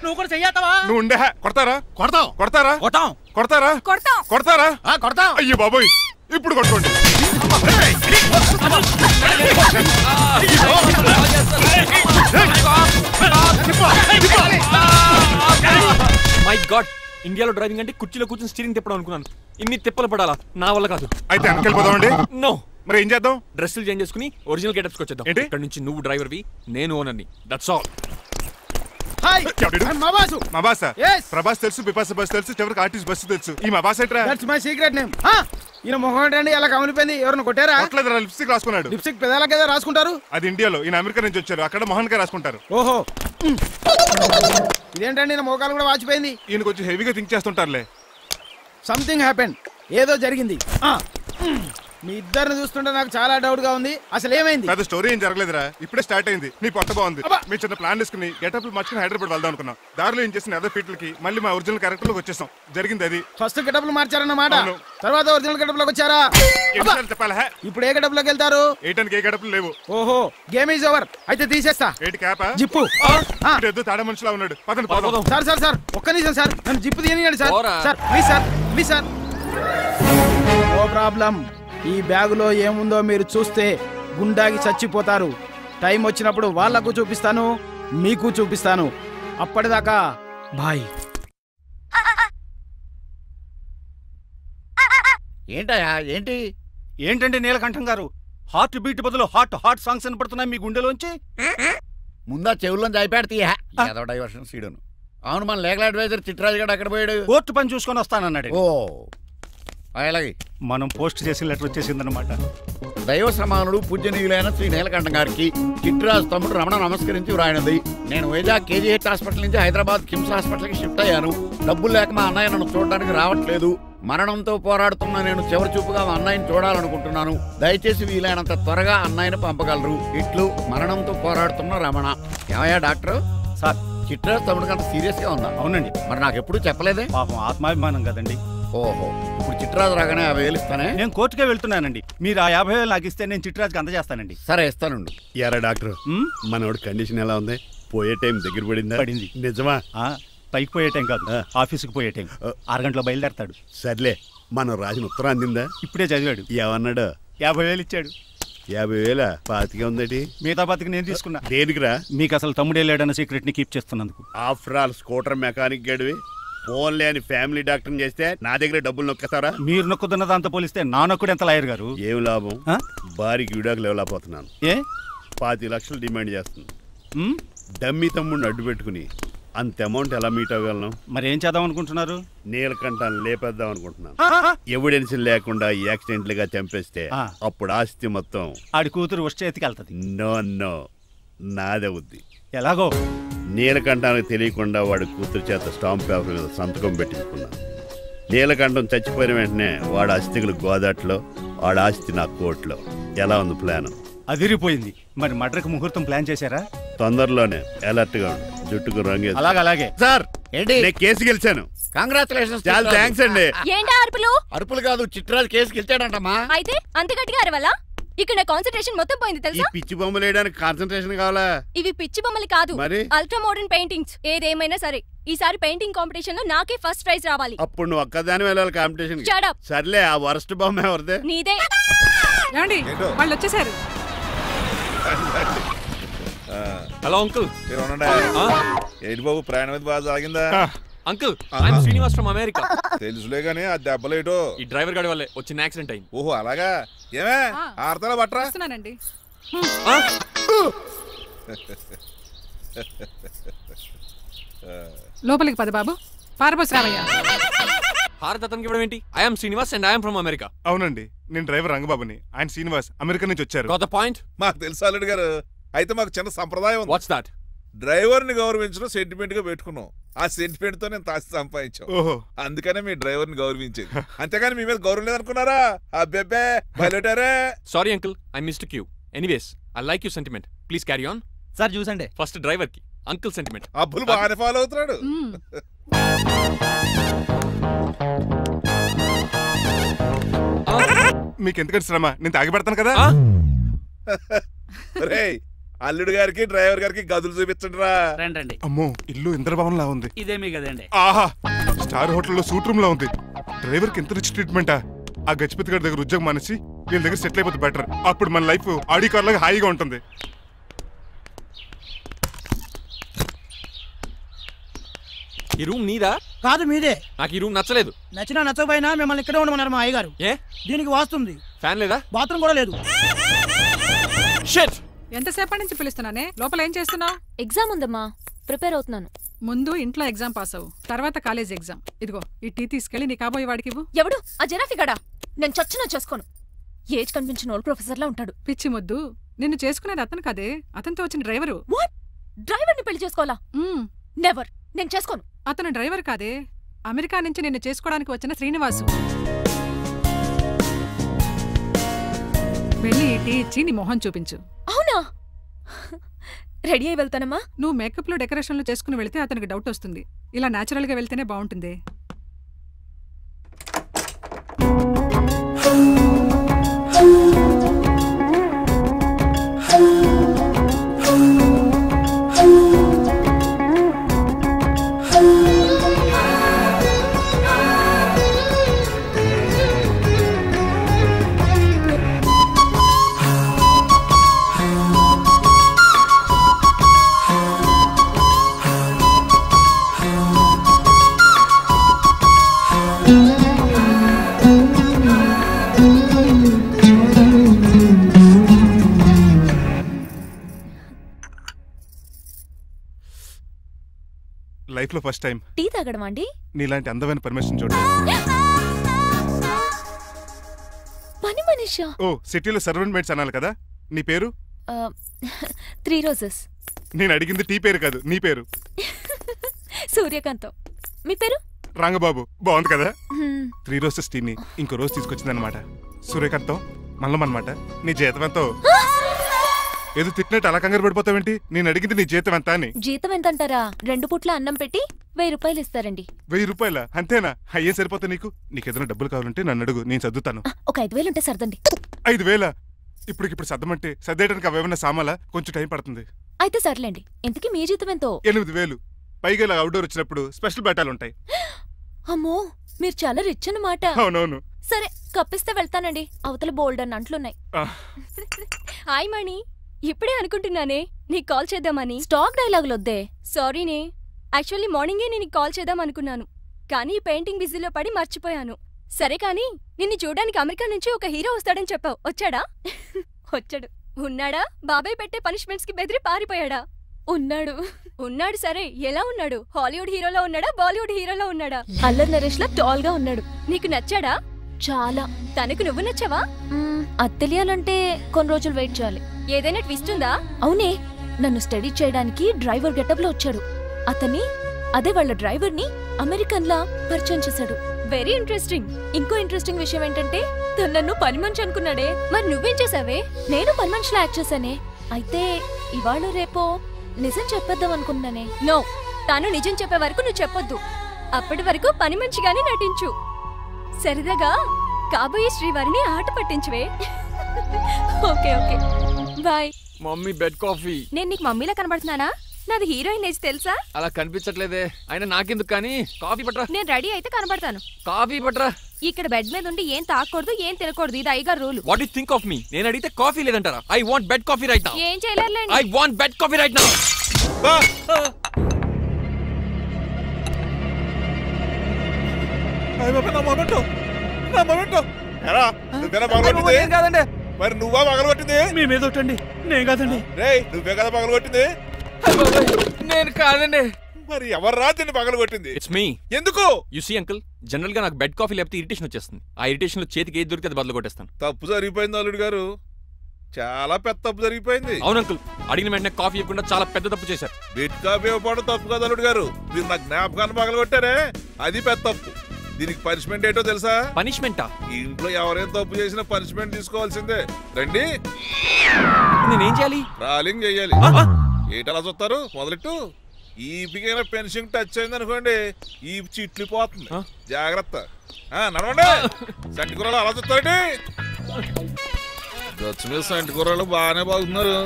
నువ్వు కూడా చెయ్యతావా? నువ్వు ఉండే కొడతారా? కొడతాం. కొడతారా? కొడతాం. కొడతారా? కొడతాం. కొడతారా? కొడతాం. అయ్యో బాబోయ్, ఇప్పుడు కొట్టుకోండి. మై గాడ్, ఇండియాలో డ్రైవింగ్ అంటే కుర్చీలో కూర్చొని స్టీరింగ్ తిప్పడం అనుకున్నాను. ఇన్ని తిప్పలు పడాలా? నా వల్ల కాదు. అయితే వెనకెళ్ళిపోదామండి. నో. మరి ఏం చేద్దాం? డ్రెస్సులు చేంజ్ చేసుకుని ఒరిజినల్ గెటప్స్కి వచ్చేద్దాం. ఇక్కడ నుంచి నువ్వు డ్రైవర్వి, నేను ఓనర్ని. That's all. మా బాస్ ప్రభాస్ తెలుసు, బిపాస బస్ తెలుసు, చివరికి ఆర్టిస్ట్ బస్సు తెలుసు. ఈ మా బాస్ ఏంట్రా? That's my secret name. ఈయన మొహం ఏంటండి అలా కమిలిపోయింది? ఎవరిని కొట్టారా? కొట్టలేదురా, లిప్స్టిక్ రాసుకున్నాడు. లిప్స్టిక్ పెదాల కదా రాసుకుంటారు? అది ఇండియాలో, ఈయన అమెరికా నుంచి వచ్చారు, అక్కడ మోహన్ గారు రాసుకుంటారు. ఓహో, ఇదేంటండి నా మోకాలు కూడా వాచిపోయింది. ఈయన కొంచెం హెవీగా థింక్ చేస్తుంటారులే. సంథింగ్ హ్యాపెన్, ఏదో జరిగింది. మీ ఇద్దరిని చూస్తుంటే నాకు చాలా డౌట్ గా ఉంది. అసలు ఏమైంది? పెద్ద స్టోరీ ఏం జరగలేదురా, ఇప్పుడే స్టార్ట్ అయింది. నీ పొట్ట బాగుంది, మీ చిన్న ప్లాన్ వేసుకుని గెటప్ మార్చుకుని హైదరాబాద్ వెళ్దాం అనుకున్నాం. దారిలో ఏం చేసిన అదర్ ఫీట్లకి మళ్ళీ మా ఒరిజినల్ క్యారెక్టర్ లోకి వచ్చేసాం. జరిగింది అది. ఫస్ట్ గెటప్లు మార్చారన్నమాట, తర్వాత ఒరిజినల్ గెటప్ లోకి వచ్చారా? చెప్పాలా? ఇప్పుడు ఏ గెటప్ లోకి వెళ్తారు? ఏ గెటప్లు లేవు. ఓహో, గేమ్ ఈజ్ ఓవర్. అయితే తీసేస్తా. ఏంటి క్యాపా? జిప్పు. ఏదో తాడా మనిషిలా ఉన్నాడు. పదండి పోదాం. సార్ ఒక్క నిమిషం సార్, నన్ను జిప్పు తీయనియండి sir. Sir please sir. No problem. ఈ బ్యాగులో ఏముందో మీరు చూస్తే గుండాకి చచ్చిపోతారు. టైం వచ్చినప్పుడు వాళ్లకు చూపిస్తాను, మీకు చూపిస్తాను. అప్పటిదాకా బాయ్. ఏంటయ్యా ఏంటి? ఏంటంటే నీలకంఠం గారు, హార్ట్ బీట్ బదులు హాట్ సాంగ్స్ వినపడుతున్నాయి మీ గుండెలోంచి. ముందా చెవుల్లోంచి అయిపోయాడు తీయా ఏదో డైవర్షన్ సీడును. అవును, మన లీగల్ అడ్వైజర్ చిట్రాజు గారు అక్కడ పోయాడు. కోర్టు పని చూసుకొని వస్తానన్నాడు. ఓ అలాగే, మనం పోస్ట్ చేసిన లెటర్ వచ్చేసిందనమాట. దైవ సమానుడు పూజనీయులైన శ్రీ నీలకంఠం గారికి చిట్రాజు తమ్ముడు రమణ నమస్కరించి వ్రాయినది. నేను వైజాగ్ కేజీహెచ్ హాస్పిటల్ నుంచి హైదరాబాద్ కిమ్స్ హాస్పిటల్కి షిఫ్ట్ అయ్యాను. డబ్బులు లేక మా అన్నయ్య నన్ను చూడడానికి రావట్లేదు. మరణంతో పోరాడుతున్న నేను చివరి చూపుగా మా అన్నయ్యని చూడాలనుకుంటున్నాను. దయచేసి వీలైనంత త్వరగా అన్నయ్యను పంపగలరు. ఇట్లు మరణంతో పోరాడుతున్న రమణ. ఏమయ్యా డాక్టర్? సార్, చిట్రాజు తమ్ముడికి అంత సీరియస్ గా ఉందా? అవునండి. మరి నాకు ఎప్పుడు చెప్పలేదే? పాపం ఆత్మాభిమానం కదండి. ఓహో, ఇప్పుడు చిట్రాజు రాగానే 50,000 ఇస్తానే. నేను కోర్టుకే వెళ్తున్నానండి. మీరు ఆ 50,000 నాకు ఇస్తే నేను చిట్రాజుకి అందజేస్తానండి. సరే ఇస్తానండి. యారా డాక్టర్, మనోడి కండిషన్ ఎలా ఉంది? పోయే టైం దగ్గర పడింది. నిజమా? పైకి పోయే టైం కాదు, ఆఫీసుకి పోయే టైం. 6 గంటలో బయలుదేరతాడు. సర్లే, మనం రాసిన ఉత్తరం అందిందా? ఇప్పుడే చదివాడు. ఏమన్నాడు? 50,000 ఇచ్చాడు. 50,000 పాతికే ఉందటి. మిగతా పాతికి నేను తీసుకున్నా. దేనికిరా? మీకు అసలు తమ్ముడే లేడన్న సీక్రెట్ ని కీప్ చేస్తున్నందుకు. ఆఫ్టర్ ఆల్ స్కూటర్ మెకానిక్ గడివి ఫోన్ లేని ఫ్యామిలీ డాక్టర్ చేస్తే నా దగ్గర డబ్బులు నొక్కుతారా? మీరు నొక్కుతున్న దాంతో పోలిస్తే నా నొక్కుడు ఎంత లాయర్ గారు? ఏం లాభం? భారీకి విడాకులు ఇవ్వలేకపోతున్నాను. ఏ 5 లక్షలు డిమాండ్ చేస్తుంది. డమ్మి తమ్ముడిని అడ్డు పెట్టుకుని అంత అమౌంట్ ఎలా మీట్ అవ్వగలను? మరి ఏం చేద్దాం అనుకుంటున్నారు? నీలకంఠాన్ని లేపేద్దాం అనుకుంటున్నాను. ఎవిడెన్స్ లేకుండా యాక్సిడెంట్ గా చంపేస్తే అప్పుడు ఆస్తి మొత్తం ఆడి కూతురు వచ్చే చేతికి వెళ్తుంది. నో నో, నాదవుద్ది. ఎలాగో? నీలకంఠానికి తెలియకుండా వాడి కూతురు చేత స్టాంప్ పేపర్ మీద సంతకం పెట్టించుకున్నాను. నీలకంఠం చచ్చిపోయిన వెంటనే వాడి అస్థికులు గోదాట్లో, వాడి ఆస్తి నా కోర్టులో. ఎలా ఉంది ప్లాన్? అదిరిపోయింది. మరి మడ్రకు ముహూర్తం ప్లాన్ చేశారా? తొందరలోనే. అలర్ట్ గా ఉండు. జుట్టుకు రంగే. అలాగే సార్, ఏంటి? నేను కేసు గెలిచాను. కంగ్రాచులేషన్స్. చాలా థ్యాంక్స్ అండి. ఏంటా అరుపులు? అరుపులు కాదు, చిట్రాజు కేసు గెలిచాడంటమ్మా. అయితే అంత గట్టిగా అరవాలా? ఇక్కడ నా కాన్సంట్రేషన్ మొత్తం పోయింది ఈ తెలుసా? పిచ్చి బొమ్మలు వేయడానికి కాన్సన్ట్రేషన్ కావాలా? ఇవి పిచ్చి బొమ్మలు కాదు, మరి? Ultra modern paintings. ఏదేమైనా సరే ఈసారి పెయింటింగ్ కాంపిటీషన్ లో నాకే ఫస్ట్ ప్రైజ్ రావాలి. అప్పుడు నువ్వు ఒక్కదాని వెళ్ళాలి కాంపిటీషన్. Shut up. సర్లే, ఆ వరస్ట్ బొమ్మ ఎవరిదే? నీదే. ఏమండి వాళ్ళు వచ్చేసారు. Hello uncle. ఏంటి బాబు, ప్రయాణం అయితే బాగా సాగిందా? Uncle, I'm Srinivas from America. తెలుసులే గానీ ఆ దెబ్బలేటో ఈ డ్రైవర్ గాడి వల్లే వచ్చిన యాక్సిడెంట్ అయింది. ఓహో అలాగా. ఏమే ఆడతారా బట్రా? వస్తున్నానండి. లోపలికి పద బాబు. పారబోస్ రావయ్యా. హారత్ అతనికి ఇవ్వడం ఏంటి? I'm Srinivas and I'm from America. అవునండి, నేను డ్రైవర్ రంగబాబుని. ఆయన శ్రీనివాస్ అమెరికా నుంచి వచ్చారు. Got the point? మాకు తెలుసు అల్లుడు గారు. అయితే మాకు చిన్న సంప్రదాయం ఉంది. What's that? డ్రైవర్ ని గౌరవించడం సెంటిమెంట్ గా పెట్టుకున్నాం. ఆ సెంటిమెంట్ తో నేను తాసి సంపాదించాం. ఓహో, అందుకనే మీ డ్రైవర్ ని గౌరవించేది. అంతేగాని మీ మీద గౌరవం లేదనుకున్నారా? అబ్బెబ్బే బయలుటారే. Sorry uncle, I mistake you. Anyways, I like you sentiment. Please carry on. Sir చూసండి. ఫస్ట్ డ్రైవర్ కి అంకుల్ సెంటిమెంట్. అబ్బులు బాగానే ఫాలో అవుతున్నాడు. మీకు ఎందుకంటే శ్రమ, నేను తాగి పెడతాను కదా. రేయ్, అల్లుడు గారికి డ్రైవర్ గారికి గదులు చూపించండి రా. రండి. అమ్మో, ఇల్లు ఇంద్రభవన్ లా ఉంది. ఇదేమీ కదండి. ఆహా, స్టార్ హోటల్లో సూట్ రూమ్ లా ఉంది. డ్రైవర్ కి ఎంత రిచ్ ట్రీట్మెంటా. ఆ గజపతి గారి దగ్గర ఉద్యోగం మానేసి వీళ్ళ దగ్గర సెటిల్ అయిపోతే బెటర్. అప్పుడు మన లైఫ్ ఆడి కార్ లాగా హాయిగా ఉంటుంది. ఈ రూమ్ నీదా? కాదు మీదే. నాకు ఈ రూమ్ నచ్చలేదు. నచ్చినా నచ్చకపోయినా మిమ్మల్ని ఇక్కడే ఉండమన్నారు మా అయ్యగారు. ఏ దీనికి వాస్తుంది. ఫ్యాన్ లేదా? బాత్రూమ్ కూడా లేదు. ఎంతసేపటి నుంచి పిలుస్తున్నానే? లోపల ఏం చేస్తున్నావు? ఎగ్జామ్ ఉందమ్మా, ప్రిపేర్ అవుతున్నాను. ముందు ఇంట్లో ఎగ్జామ్ పాస్ అవ్వు, తర్వాత కాలేజ్ ఎగ్జామ్. ఇదిగో ఈ టీ తీసుకెళ్లి నీ కాబోయే వాడికి ఇవ్వు. ఎవడు ఆ జరాఫీ గడా? నేను చచ్చినా చేసుకోను. ఏజ్ కనిపించిన ఓల్డ్ ప్రొఫెసర్ లా ఉంటాడు. పిచ్చి ముద్దు, నిన్ను చేసుకునేది అతను కదే, అతనితో వచ్చిన డ్రైవరు. డ్రైవర్ ని పెళ్లి చేసుకోవాలా? నెవర్, నేను చేసుకోను. అతను డ్రైవర్ కాదే, అమెరికా నుంచి నిన్ను చేసుకోవడానికి వచ్చిన శ్రీనివాసు. వెళ్ళి ఈ టీ ఇచ్చి నీ మొహం చూపించు. అవునా? రెడీ అయి వెళ్తానమ్మా. నువ్వు మేకప్ లో డెకరేషన్లు చేసుకుని వెళ్తే అతనికి డౌట్ వస్తుంది. ఇలా నేచురల్ గా వెళ్తేనే బాగుంటుంది. లైఫ్ లో ఫస్ట్ టైం టీ తాగడం అండి. నీలాంటి అందమైన పర్మిషన్ చూడ. పని మనిషా? ఓ, సిటీలో సర్వెంట్ మేట్స్ అనాలి కదా. నీ పేరు? 3 రోజెస్. నేను అడిగింది టీ పేరు కాదు, నీ పేరు. సూర్యకాంతం. మీ పేరు? రంగబాబు. బాగుంది కదా. 3 రోజెస్ టీని ఇంకో రోజు తీసుకొచ్చిందనమాట. సూర్యకాంతం మల్లం అనమాట. నీ జీతం ఎంతో? ఏదో తిట్టినట్టు అలా కంగారు పడిపోతావేంటి? నేను అడిగింది నీ జీతం ఎంత అని. జీతం ఎంత అంటారా? 2 పూట్ల అన్నం పెట్టి 1000 రూపాయలు ఇస్తారండి. 1000 రూపాయల? అంతేనా? అయ్యే సరిపోతా నీకు. నీకేదైనా డబ్బులు కావాలంటే నన్ను అడుగు, నేను సర్దుతాను. ఒక 5000 ఉంటే సర్దండి. 5000? ఇప్పటికిప్పుడు సర్దమంటే సర్దేయడానికి అవేమన్నా సామాలా? కొంచెం టైం పడుతుంది. అయితే సర్లేండి. ఇంతకీ మీ జీతం ఎంతో? 8000. పైగా ఇలా అవుట్డోర్ వచ్చినప్పుడు స్పెషల్ బట్టాలు ఉంటాయి. అమ్మో, మీరు చాలా రిచ్ అన్నమాట. అవునవును. సరే కప్పిస్తే వెళ్తానండి, అవతల బోల్డ్ అన్న అంట్లున్నాయి. హాయ్ మణి, ఇప్పుడే అనుకుంటున్నానే నీకు కాల్ చేద్దామని. స్టాక్ డైలాగులు వద్దే. సారీనే, యాక్చువల్లీ మార్నింగే నేను కాల్ చేద్దాం అనుకున్నాను, కానీ పెయింటింగ్ బిజీలో పడి మర్చిపోయాను. సరే కానీ నిన్ను చూడడానికి అమెరికా నుంచి ఒక హీరో వస్తాడని చెప్పావు, వచ్చాడా? వచ్చాడు. ఉన్నాడా? బాబాయ్ పెట్టే పనిష్మెంట్స్ కి బెదిరి పారిపోయాడా? ఉన్నాడు. ఉన్నాడు. సరే ఎలా ఉన్నాడు? హాలీవుడ్ హీరోలో ఉన్నాడా, బాలీవుడ్ హీరోలో ఉన్నాడా? అల్లరి నరేష్ లా టాల్ గా ఉన్నాడు. నీకు నచ్చాడా? చాలా. తనకు నువ్వు నచ్చావా? అది తెలియాలంటే కొన్ని రోజులు వెయిట్ చేయాలి. ఏదైనా ట్విస్ట్ ఉందా? అవునే, నన్ను స్టడీ చేయడానికి డ్రైవర్ గెటప్ లో వచ్చాడు. అదే వాళ్ళ డ్రైవర్ ని అమెరికన్ లా పరిచయం చేశాడు. Very interesting. ఇంకో ఇంట్రెస్టింగ్ విషయం ఏంటంటే తను నన్ను పని మనిషి అనుకున్నాడే. మరి నువ్వేం చేసావే? నేను పని మనిషిలా యాక్ట్ చేశానే. అయితే ఇవాళ రేపో నిజం చెప్పేద్దాం అనుకున్నానే. నో, తాను నిజం చెప్పే వరకు నువ్వు చెప్పొద్దు. అప్పటి వరకు పని మనిషిగానే నటించు. సరదాగా కాబోయే శ్రీవారిని ఆట పట్టించువే. Okay okay bye. Mummy bed coffee. నేను నీకు మమ్మీలా కనబడుతున్నానా? నాది హీరోయిన్ ఏజ్ తెలుసా? అలా కనిపించట్లేదే. అయినా నాకెందుకు కానీ కాఫీ పట్రా. నేను రెడీ అయితే కనబడతాను. కాఫీ పట్రా. ఇక్కడ బెడ్ మీద ఉండి ఏం తాకూడదు, ఏం తినకూడదు. ఇది అయ్యగారు rule. What you think of me? నేను అడిగితే కాఫీ లేదంటారా? I want bed coffee right now. ఏం చేయలేరులేండి. I want bed coffee right now. కాదండి, మరి నువ్వా పగలగొట్టింది? మీ మీద ఒకటండి. నేను కాదండి. రేయ్, నువ్వే కదా పగలగొట్టింది? నేను కాదండి. మరి ఎవర్రా దీన్ని పగలగొట్టింది? It's me. ఎందుకు? యు సీ అంకుల్, జనరల్ గా నాకు బెడ్ కాఫీ లేకపోతే ఇరిటేషన్ వచ్చేస్తుంది. ఆ ఇరిటేషన్ లో చేతికి ఏది దొరికితే అది బదులు కొట్టేస్తాను. తప్పు జరిగిపోయింది అల్లుడు గారు, చాలా పెద్ద తప్పు జరిగిపోయింది. అవును అంకుల్, అడిగిన వెంటనే కాఫీ ఇవ్వకుండా చాలా పెద్ద తప్పు చేశారు. బెడ్ కాఫీ ఇవ్వడం తప్పు కదా అల్లుడు గారు, మీరు నా జ్ఞాపకాన్ని పగలగొట్టారే, అది పెద్ద తప్పు. దీనికి పనిష్మెంట్ ఏంటో తెలుసా? పనిష్మెంటా? ఇంట్లో ఎవరైనా తప్పు చేసినా పనిష్మెంట్ తీసుకోవాల్సిందే. రండి. నేనేం చేయాలి? రాలింగ్ చెయ్యాలి. ఏటలా చూస్తారు? మొదలెట్టు. ఈపికైనా పెన్షన్ టచ్ అయింది అనుకోండి, ఈ చిట్లు పోతుంది. జాగ్రత్త. నడవండి. సంటి కూరలు అలా చూస్తారండి. గచ్చు మీద సంటి కూరలు బాగానే బాగుతున్నారు.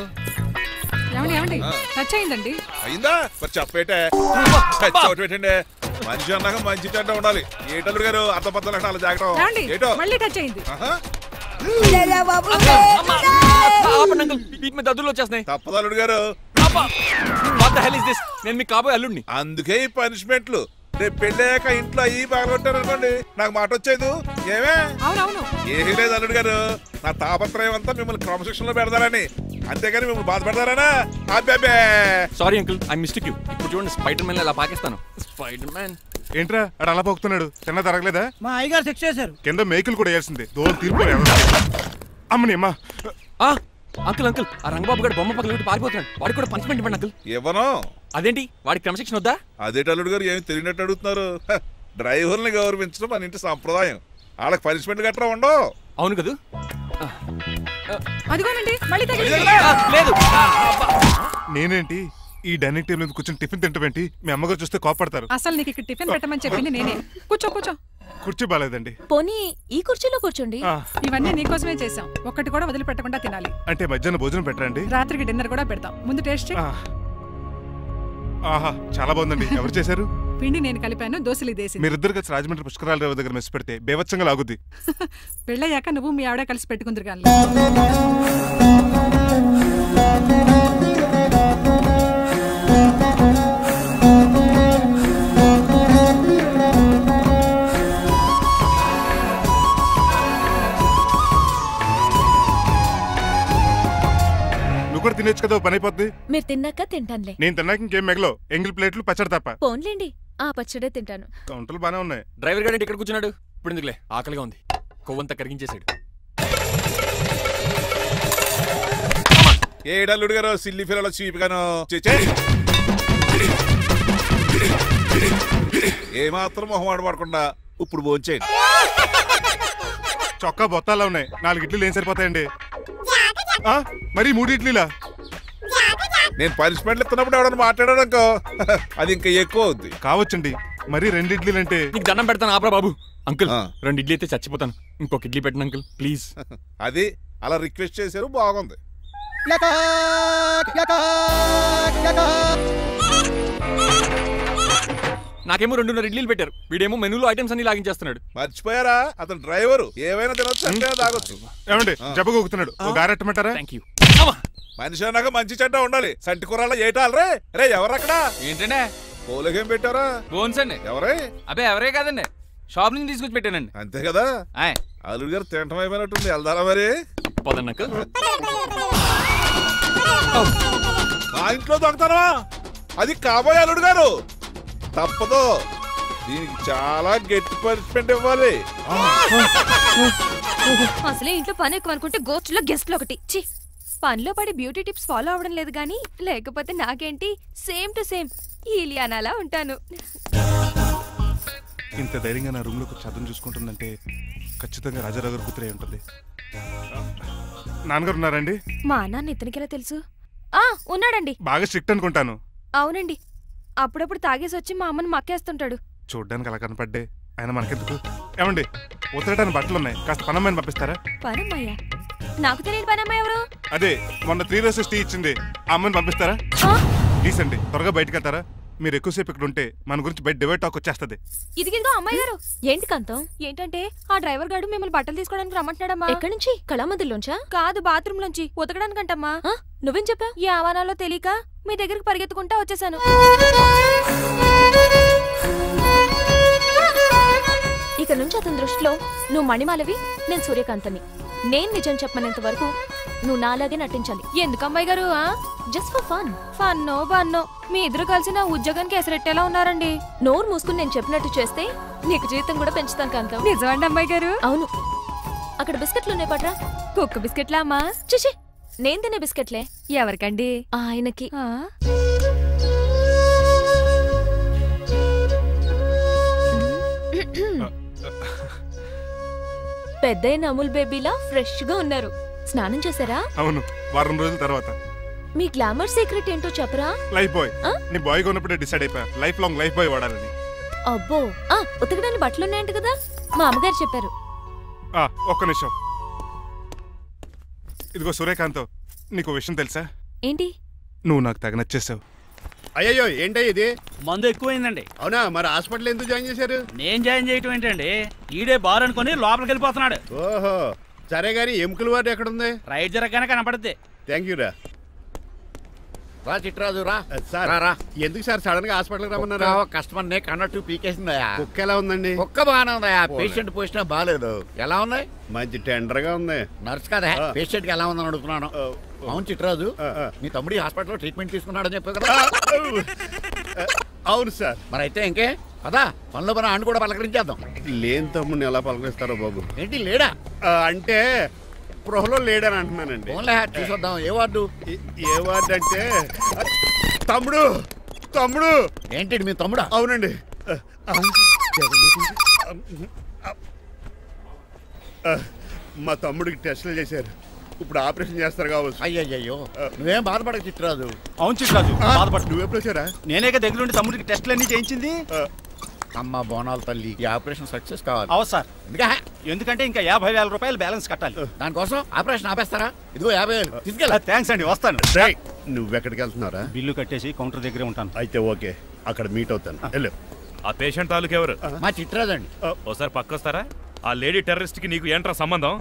టచ్ అయిందండి. అయిందా? మరి చెప్పేటే పెట్టండి. మనిషి అన్నాక మంచి టెంట ఉండాలి. ఏటల్లుడు గారు అర్థపద్దలు అలా జాగ్రత్త. ఏటో మళ్ళీ టచ్ అయింది. తప్పదల్లుడు గారు. నేను మీకు కాబోయే అల్లుడిని. అందుకే ఈ పనిష్మెంట్లు. రేపు పెళ్ళాక ఇంట్లో అయ్యి బాగొట్టారు అనుకోండి, నాకు మాట వచ్చేది. ఏమే? ఏమీ లేదు అల్లుడు గారు, నా తాపత్రయం అంతా మిమ్మల్ని క్రమశిక్షణలో పెడతారని, అంతేగాని మిమ్మల్ని బాధపడతారనా? అబ్బే. Sorry uncle, I mistake you. ఇప్పుడు చూడండి, స్పైడర్ మ్యాన్ అలా పాకిస్తాను. స్పైడర్ మ్యాన్ ఏంట్రా అడు అలా పోతున్నాడు? తిన్న తరగలేదా? మా అయ్యగారు సెక్స్ చేశారు. కింద మేకులు కూడా వేయాల్సిందే. దూరం తీర్పు అమ్మని అమ్మా. అంకుల్ అంకుల్, ఆ రంగబాబు గారు బొమ్మ పక్కన పారిపోతున్నాడు. వాడికి కూడా పనిష్మెంట్ ఇవ్వండి అంకుల్. ఇవ్వను. అదేంటి, వాడికి క్రమశిక్షణ వద్దా? అదేటల్లుడు గారు ఏమి తెలియనట్టు అడుగుతున్నారు. డ్రైవర్ని గౌరవించడం మన ఇంటి సంప్రదాయం. వాళ్ళకి పనిష్మెంట్ గట్రా ఉండవు. అవును కదా. లేదు. నేనేంటి ఈ డైనింగ్ టేబుల్ మీద కూర్చొని టిఫిన్ తింటామేంటి? మీ అమ్మగారు చూస్తే కోపడతారు. అసలు నీకు ఇక్కడ టిఫిన్ పెట్టమని చెప్పింది నేనే. కూర్చో కూర్చో. కుర్చీ బాలేదండి. పోనీ ఈ కుర్చీలో కూర్చోండి. ఇవన్నీ నీకోసమే చేసాం, ఒక్కటి కూడా వదిలిపెట్టకుండా తినాలి. అంటే మధ్యాహ్నం భోజనం పెట్టరండి? రాత్రికి డిన్నర్ కూడా పెడతాం. ముందు టేస్ట్ చేయి. ఆహా, చాలా బాగుందండి. ఎవరు చేశారు? పిండి నేను కలిపాను, దోశలు ఇదేసింది. మీరిద్దరు కలిసి రాజమండ్రి పుష్కరాల రేవు దగ్గర మెస్ పెడితే బేవచ్చంగా లాగుద్ది. పెళ్ళయ్యాక నువ్వు మీ ఆవిడ కలిసి పెట్టుకుందరు కానీ. నువ్వు కూడా తినేచ్చు కదా, పని అయిపోద్ది. మీరు తిన్నాక తింటానులే. నేను తిన్నాక ఇంకేం మిగలో, ఎంగిల్ ప్లేట్లు పచ్చడి తప్ప. పోన్లేండి, ఆ పచ్చడే తింటాను. కౌంటర్లు బానే ఉన్నాయి. డ్రైవర్ గారు ఇక్కడ కూర్చున్నాడు. ఇప్పుడు ఎందుకులే, ఆకలిగా ఉంది. కొవ్వంతా కరిగించేశాడు. ఏడల్లుడు గారు సిల్లి ఫిల్లలో చీపిగాను ఏమాత్రం మొహమాట పడకుండా ఇప్పుడు భోంచేయండి. చొక్కా బొత్తాలా ఉన్నాయి. 4 ఇడ్లీలు ఏం సరిపోతాయండి? మరి 3 ఇడ్లీలా? నేను పనిష్మెంట్లు ఇస్తున్నప్పుడు ఎవడన్నా మాట్లాడాడు అనుకో, అది ఇంకా ఎక్కువ అవుద్ది. కావచ్చండి, మరి 2 ఇడ్లీలు అంటే. నీకు దండం పెడతాను ఆపరా బాబు. అంకుల్ 2 ఇడ్లీ అయితే చచ్చిపోతాను. ఇంకొక ఇడ్లీ పెట్టండి అంకుల్ ప్లీజ్. అది అలా రిక్వెస్ట్ చేశారు, బాగుంది. నాకేమో 2.5 ఇడ్లీలు పెట్టారు. వీడేమో మెనూలో ఐటమ్స్ అన్ని లాగించేస్తున్నాడు. మర్చిపోయారా అతను డ్రైవరు, ఏమైనా తినొచ్చు అంటే తాగొచ్చు. ఏమండి జబ్బగొక్కుతున్నాడు, ఓ గారెట్టమంటారా? Thank you. మనిషి అన్నాక మంచి చెడ్డ ఉండాలి. సంటి కూరల్లో ఏటాలరే. రే ఎవరక్కడ? ఏంటంటే పోలేకేం పెట్టారా? బోన్స్ అండి. ఎవరే? అబ్బే ఎవరే కాదండి, షాప్ నుంచి తీసుకొచ్చి పెట్టానండి. అంతే కదా. అల్లుడు గారు తింటం అయిపోయినట్టుంది, వెళ్దారా మరి? పదన్నకు మా ఇంట్లో దొంగతనమా? అది కాబోయే అల్లుడు గారు. తప్పదు, దీనికి చాలా గట్టి పనిష్మెంట్ ఇవ్వాలి. అసలే ఇంట్లో పని ఎక్కువ అనుకుంటే గోస్ట్లో గెస్ట్లు ఒకటి. చి, పనిలో పడి బ్యూటీ టిప్స్ ఫాలో అవ్వడం లేదు గానీ, లేకపోతే నాకేంటి సేమ్ టు సేమ్ ఈలియానాలా ఉంటాను. ఇంత ధైర్యంగా నా రూమ్ లోకి చదువు చూసుకుంటుందంటే ఖచ్చితంగా రాజారావు గారు కూతురే ఉంటుంది. నాన్నగారు ఉన్నారండి? మా నాన్న ఇతనికి ఎలా తెలుసు? ఉన్నాడండి. బాగా స్ట్రిక్ట్ అనుకుంటాను. అవునండి, అప్పుడప్పుడు తాగేసి వచ్చి మా అమ్మని మక్కేస్తుంటాడు. చూడ్డానికి అలా కనపడ్డే ఆయన మనకెందుకు? ఏమండి ఉతరడానికి బట్టలు ఉన్నాయి, కాస్త పనమ్మాయిని పంపిస్తారా? పనమ్మయ్యా? నాకు తెలియని పనమ్మాయి ఎవరు? అదే మొన్న 3 రోజెస్ టీ ఇచ్చింది, ఆ అమ్మని పంపిస్తారా? ప్లీజ్ అండి, త్వరగా బయటకు వెళ్తారా? మీరు ఎక్కువసేపు ఇక్కడ ఉంటే మన గురించి బయట డివైడ్ టాక్ వచ్చేస్తుంది. ఇదిగిదిగో అమ్మాయి గారు. ఏంటి కాంతం? ఏంటంటే ఆ డ్రైవర్ గారు మిమ్మల్ని బట్టలు తీసుకోవడానికి రమ్మంటున్నాడమ్మా. ఎక్కడి నుంచి? కళామందిలోంచా? కాదు, బాత్రూమ్ లోంచి ఉతకడానికంటమ్మా. నువ్వేం చెప్పా? ఈ ఆవానాలో తెలియక మీ దగ్గరికి పరిగెత్తుకుంటా వచ్చేసాను. ఇక నుంచి అతని దృష్టిలో నువ్వు మణిమాలవి, నేను సూర్యకాంతని. నేను నిజం చెప్పనంత వరకు నువ్వు నాలాగే నటించాలి. ఎందుకు అమ్మాయి గారు? Just for fun. ఫన్నో బన్నో మీ ఇద్దరు కలిసి నా ఉద్యోగానికి ఎసరెట్టేలా ఉన్నారండి. నోరు మూసుకుని నేను చెప్పినట్టు చేస్తే నీకు జీతం కూడా పెంచుతాను కాంతం. నిజమండి అమ్మాయి గారు? అవును. అక్కడ బిస్కెట్లు ఉన్నాయి పట్రా. కుక్క బిస్కెట్లా అమ్మా? చిచి, నేను తినే బిస్కెట్లే. ఎవరికండి? ఆయనకి. పెద్దయిన అమూల్ బేబీలా ఫ్రెష్ గా ఉన్నారు. స్నానం చేశారా? అవును, వారం రోజుల తర్వాత. మీ గ్లామర్ సీక్రెట్ ఏంటో చెప్పరా? Lifebuoy. నీ బాయ్ కొన్నప్పుడే డిసైడ్ అయిపోయా లైఫ్ లాంగ్ లైఫ్ బాయ్ వాడాలని. అబ్బో, ఉతకడానికి బట్టలు ఉన్నాయంట కదా, మా అమ్మగారు చెప్పారు. ఒక్క నిమిషం. ఇదిగో సూర్యకాంత్, నీకు విషయం తెలుసా? ఏంటి? నువ్వు నాకు తగ నచ్చేసావు. అయ్యో ఏంటో ఇది? మందు ఎక్కువైందండి. అవునా? మరి హాస్పిటల్ ఎందుకు జాయిన్ చేశారు? నేను జాయిన్ చేయటం ఏంటండి, ఈడే బార్ అనుకుని లోపలికి వెళ్ళిపోతున్నాడు. ఓహో, సరే గానీ ఎముకల వాడు ఎక్కడుంది? రైట్ జరగగానే కనపడుద్ది. థ్యాంక్ యూ రా. రా చిట్రాజు రా. సార్ రా. ఎందుకు సార్ సడన్ గా హాస్పిటల్ రమ్మన్నారా? కస్టమర్ నే కన్నట్టు పీకేసిందయా. కుక్క ఎలా ఉందండి? కుక్క బాగానే ఉందయా, పేషెంట్ పొజిషన్ బాగాలేదు. ఎలా ఉన్నాయి? మంచి టెండర్ గా ఉంది. నర్స్ కదా, పేషెంట్ కి ఎలా ఉందని అడుగుతున్నాను. అవును చిట్రాజు, మీ తమ్ముడి హాస్పిటల్లో ట్రీట్మెంట్ తీసుకున్నాడని చెప్పావు కదా? అవును సార్. మరి అయితే ఇంకే కదా, పనులు పని ఆండు కూడా పలకరించేద్దాం. లేని తమ్ముడిని ఎలా పలకరిస్తారో బాబు. ఏంటి లేడా? అంటే గృహలో లేడని అంటున్నానండి. చూసొద్దాం. ఏ వార్డు? ఏ వార్డు అంటే తమ్ముడు. తమ్ముడు ఏంటి మీ తమ్ముడా? అవునండి. మా తమ్ముడికి టెస్టులు చేశారు, ఇప్పుడు ఆపరేషన్ చేస్తారు కావచ్చు. అయ్యయ్యో, నువ్వేం బాధపడక చిట్రాజు. అవును చిట్రాజు, బాధపడు. నువ్వు ఎప్పుడు వచ్చారా? నేనే దగ్గర నుండి తమ్ముడికి టెస్టులు అన్ని చేయించింది. అమ్మ బోనాల తల్లి, ఈ ఆపరేషన్ సక్సెస్ కావాలి. అవు సార్. ఎందుకంటే ఇంకా 50,000 రూపాయలు బ్యాలెన్స్ కట్టాలి. దానికోసం ఆపరేషన్ ఆపేస్తారా? ఇదిగో 50,000 తీసుకెళ్ళా. థ్యాంక్స్ అండి, వస్తాను. నువ్వెక్కడికి వెళ్తున్నారా? బిల్లు కట్టేసి కౌంటర్ దగ్గరే ఉంటాను. అయితే ఓకే, అక్కడ మీట్ అవుతాను. వెళ్ళు. ఆ పేషెంట్ తాలూకు ఎవరు? మా చిట్రాజు అండి. ఓసారి పక్కొస్తారా? ఆ లేడీ టెర్రరిస్ట్ కి నీకు ఏంట్రా సంబంధం?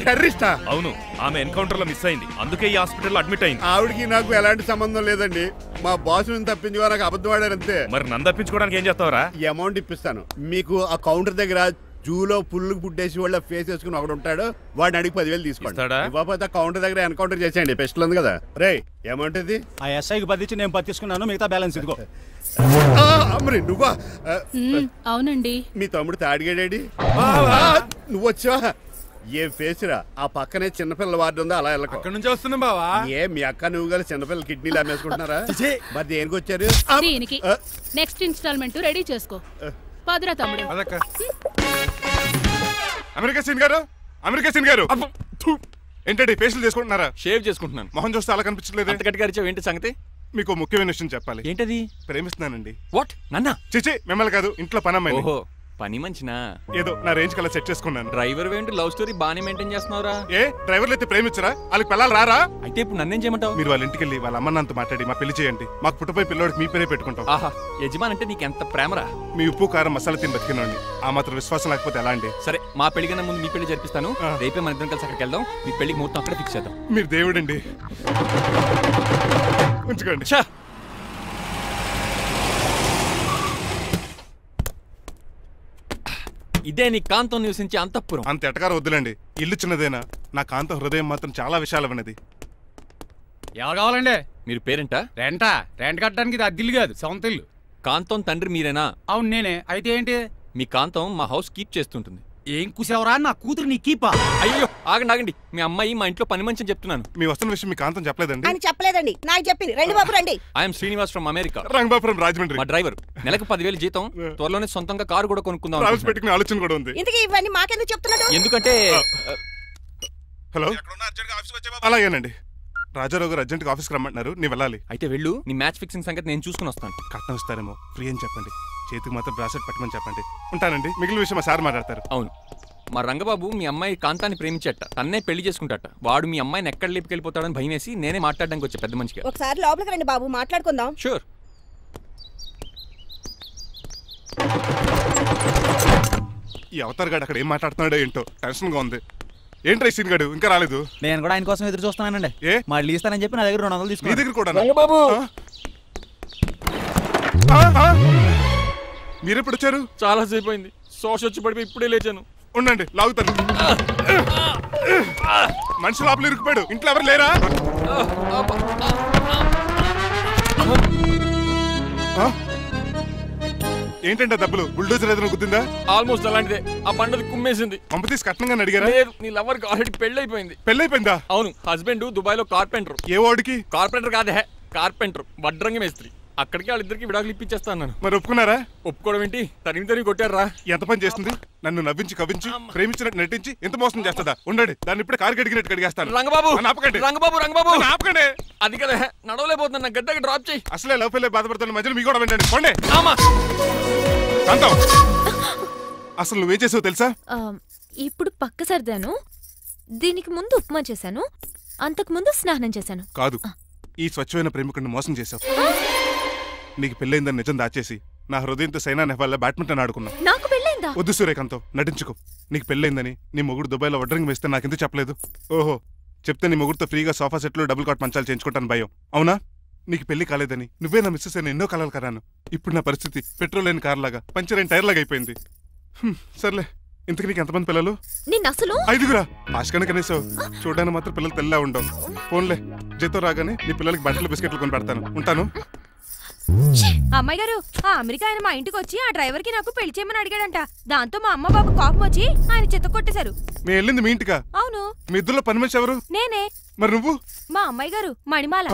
టెర్రరిస్టా? అవును, ఆమె ఎన్కౌంటర్ లో మిస్ అయింది, అందుకే ఈ హాస్పిటల్ అడ్మిట్ అయింది. ఆవిడకి నాకు ఎలాంటి సంబంధం లేదండి. మా బాస్ నుంచి తప్పించుకో, నాకు అబద్ధం ఆడారంతే. మరి నన్ను తప్పించుకోవడానికి ఏం చేస్తావురా? ఈ అమౌంట్ ఇప్పిస్తాను మీకు. ఆ కౌంటర్ దగ్గర జూలో పుల్లు పుట్టేసి వాళ్ళ ఫేస్ వేసుకుని ఒకడు ఉంటాడు, వాడిని అడిగి 10,000 తీసుకోండి. ఇవ్వకపోతే కౌంటర్ దగ్గర ఎన్కౌంటర్ చేసేయండి. పెస్టల్ ఉంది కదా. రే అమౌంట్ ఇది? ఆ ఎస్ఐకి బదిలించి నేను తీసుకున్నాను, మిగతా బ్యాలెన్స్ ఇదిగో. అమ్మరి నువ్వా? అవునండి. మీ తమ్ముడు తాడిగాడేడి? నువ్వు వచ్చావా? ఏ ఫేస్ రా. ఆ పక్కనే చిన్నపిల్లల వార్డు ఉందా, అలా వెళ్ళకు. అక్కడ నుంచి వస్తున్నాం బావా. ఏ మీ అక్క నువ్వు గల చిన్నపిల్లల కిడ్నీలు అమ్మేసుకుంటున్నారా? మరి దేనికి వచ్చారు? దీనికి నెక్స్ట్ ఇన్స్టాల్మెంట్ రెడీ చేసుకో. పదరా తమ్ముడు. అమెరికా సీన్ గారు, అమెరికా సీన్ గారు ఏంటండి ఫేషియల్ చేసుకుంటున్నారా? షేవ్ చేసుకుంటున్నాను. మొహం చూస్తే అలా కనిపించలేదు. అంత గట్టిగా అరిచావు, ఏంటి సంగతి? మీకు ముఖ్యమైన విషయం చెప్పాలి. ఏంటది? ప్రేమిస్తున్నానండి. వాట్? నన్నా? చిచి, మిమ్మల్ని కాదు, ఇంట్లో పనమ్మాయి. ఓహో, పని మంచినా ఏదో నా రేంజ్ కల్లా సెట్ చేసుకున్నాను. డ్రైవర్ ఏంటి లవ్ స్టోరీ బానే మెయింటైన్ చేస్తున్నావురా? ఏ డ్రైవర్లు అయితే ప్రేమించరా? వాళ్ళకి పిల్లలు రారా? అయితే ఇప్పుడు నన్నేం చేయమంటావు? మీరు వాళ్ళ ఇంటికి వెళ్ళి వాళ్ళ అమ్మ నాన్నతో మాట్లాడి మా పెళ్లి చేయండి. మాకు పుట్టపోయి పిల్లోడికి మీ పేరే పెట్టుకుంటాం. ఆహా, యజమాన్ అంటే నీకెంత ప్రేమరా? మీ ఉప్పు కారం మసాలా తిని బతికినండి. ఆ మాత్రం విశ్వాసం లేకపోతే ఎలా అండి? సరే, మా పెళ్లి కన్నా ముందు మీ పెళ్లి జరిపిస్తాను. రేపే మన ఇద్దరం కలిసి అక్కడికి వెళ్దాం. మీ పెళ్లికి మొత్తం అక్కడ ఫిక్స్ చేద్దాం. మీరు దేవుడండి. ఉంచుకోండి. ఇదే నీ కాంతం నివసించే అంతఃపురం. అంత ఎటకారం వద్దులండి. ఇల్లు చిన్నదేనా, నా కాంతం హృదయం మాత్రం చాలా విశాలమైనది. ఎవరు కావాలండి? మీరు పేరెంటా? రెంటా? రెంట్ కట్టడానికి ఇది అద్దిల్లు కాదు, సొంత ఇల్లు. కాంతం తండ్రి మీరేనా? అవును నేనే. అయితే ఏంటి? మీ కాంతం మా హౌస్ కీప్ చేస్తుంటుంది. ఏం కూసావరా? నా కూతురు నీ కీపా? అయ్యో ఆగండి. మీ అమ్మాయి మా ఇంట్లో పని మంచి చెప్తున్నాను. మీ వస్తున్న విషయం మీ కాంతం చెప్పలేదండి? అని చెప్పలేదండి, నాకు చెప్పింది. రండి బాబు రండి. I'm Srinivas from America. Rangababu from Rajahmundry. మా డ్రైవర్. నెలకు 10,000 జీతం. త్వరలోనే సొంతంగా కారు కూడా కొనుక్కుందాం. పెట్టుకునే ఆలోచన కూడా ఉంది. ఇంతకీ ఇవన్నీ మాకెందుకు చెప్తున్నాడు? ఎందుకంటే హలో, అలాగేనండి. రాజారావు గారు అర్జెంట్గా ఆఫీస్కి రమ్మంటున్నారు. నీ వెళ్ళాలి. అయితే వెళ్ళు. నీ మ్యాచ్ ఫిక్సింగ్ సంగతి నేను చూసుకుని వస్తాను. కట్నం ఇస్తారేమో, ఫ్రీ అని చెప్పండి. చేతికి మాత్రం బ్రాసెట్ పట్టమని చెప్పండి. ఉంటానండి. మిగిలిన విషయం మా సార్ మాట్లాడతారు. అవును, మా రంగబాబు మీ అమ్మాయి కాంతాన్ని ప్రేమించట. తన్నే పెళ్లి చేసుకుంటాట. వాడు మీ అమ్మాయిని ఎక్కడ లేపుకెళ్ళిపోతాడని భయం వేసి నేనే మాట్లాడడానికి వచ్చా పెద్ద మనిషిగా. ఒకసారి లోపలికి రండి బాబు, మాట్లాడుకుందాం. షూర్. ఈ అవతార్ గాడు అక్కడ ఏం మాట్లాడుతున్నాడో ఏంటో టెన్షన్ గా ఉంది. ఏంట్రా సీన్ గాడు ఇంకా రాలేదు? నేను కూడా ఆయన కోసం ఎదురు చూస్తున్నానండి. మళ్ళీ ఇస్తానని చెప్పి నా దగ్గర 200 తీసుకుని. నీ దగ్గర కూడా? రంగబాబు మీరెప్పుడు వచ్చారు? చాలా సేపు అయింది. సోష వచ్చి పడిపోయి ఇప్పుడే లేచాను. ఉండండి, లాగుతాను. మనిషి లోపల ఇరుక్కుపోయాడు. ఇంట్లో ఎవరు లేరా? ఏంటంటే డబ్బులు బుల్డోజర్ ఏదైనా గుద్దిందా? ఆల్మోస్ట్ అలాంటిదే. ఆ బండది కుమ్మేసింది. పంప తీసి కట్నంగా అడిగారా? లేదు, నీ లవర్ కి ఆల్రెడీ పెళ్ళైపోయింది. పెళ్ళైపోయిందా? అవును. హస్బెండ్ దుబాయ్ లో కార్పెంటర్. ఏ వాడికి? కార్పెంటర్ కాదే, కార్పెంటర్. వడ్రంగి మేస్త్రి. అక్కడికి వాళ్ళిద్దరికి విడాకులు ఇప్పించేస్తాను. మరి ఒప్పుకున్నారా? ఒప్పుకోవడం ఏంటి? తరిమి కొట్టారా? ఎంత పని చేస్తుంది? నన్ను నవ్వించి కవ్వించి ప్రేమించినట్టు నటించి ఎంత మోసం చేస్తుందా? ఉండండి, దాన్ని ఇప్పుడే కారు కడిగినట్టు కడిగేస్తాను. రంగబాబు ఆపకండి. రంగబాబు ఆపకండి. అది కదా, నడవలేకపోతున్నా. గడ్డకి డ్రాప్ చేయి. అసలే లవ్ ఫెయిల్ బాధపడుతున్న మధ్యలో మీ కూడా వెంటండి. పోండి. అసలు నువ్వేం చేసావు తెలుసా? ఇప్పుడు పక్క సర్దాను. దీనికి ముందు ఉప్మా చేశాను. అంతకు ముందు స్నానం చేశాను. కాదు, ఈ స్వచ్ఛమైన ప్రేమికుడిని మోసం చేశావు. నీకు పెళ్ళైందని నిజం దాచేసి నా హృదయంతో సైనా నెహ్వాల్ బ్యాడ్మింటన్ ఆడుకున్నావు. నాకు పెళ్ళైందా? వద్దు సూర్యకాంతం, నటించుకో. నీకు పెళ్ళైందని నీ మొగుడు దుబాయ్లో వడ్రంగి వేస్తే నాకెందుకు చెప్పలేదు? ఓహో, చెప్తే నీ మొగుడుతో ఫ్రీగా సోఫా సెట్లు డబుల్ కాట్ మంచాలు చేయించుకుంటాను భయం. అవునా? నీకు పెళ్లి కాలేదని నువ్వే నా మిస్సెస్ అని ఎన్నో కలలు కరాను. ఇప్పుడు నా పరిస్థితి పెట్రోల్ లేని కార్ లాగా, పంచర్ అయిన టైర్ లాగా అయిపోయింది. సర్లే, ఇంతకు నీకు ఎంతమంది పిల్లలు? నేను అసలు 5గురా. ఆశకనే కనీసం చూడడానికి మాత్రం పిల్లలు తెల్లా ఉండవు. ఫోన్లే, జీతం రాగానే నీ పిల్లలకి బట్టలు బిస్కెట్లు కొని పెడతాను. ఉంటాను. అమ్మాయి గారు, ఆ అమెరికా ఆయన మా ఇంటికి వచ్చి ఆ డ్రైవర్ కి నాకు పెళ్లి చేయమని అడిగాడంట. దాంతో మా అమ్మ బాబు కోపం వచ్చి ఆయన చెత్త కొట్టేశారు. మేము వెళ్ళింది మీ ఇంటికా? అవును. మీ ఇద్దరులో పని మనిషి ఎవరు? నేనే. మరి నువ్వు? మా అమ్మాయి గారు మణిమాల.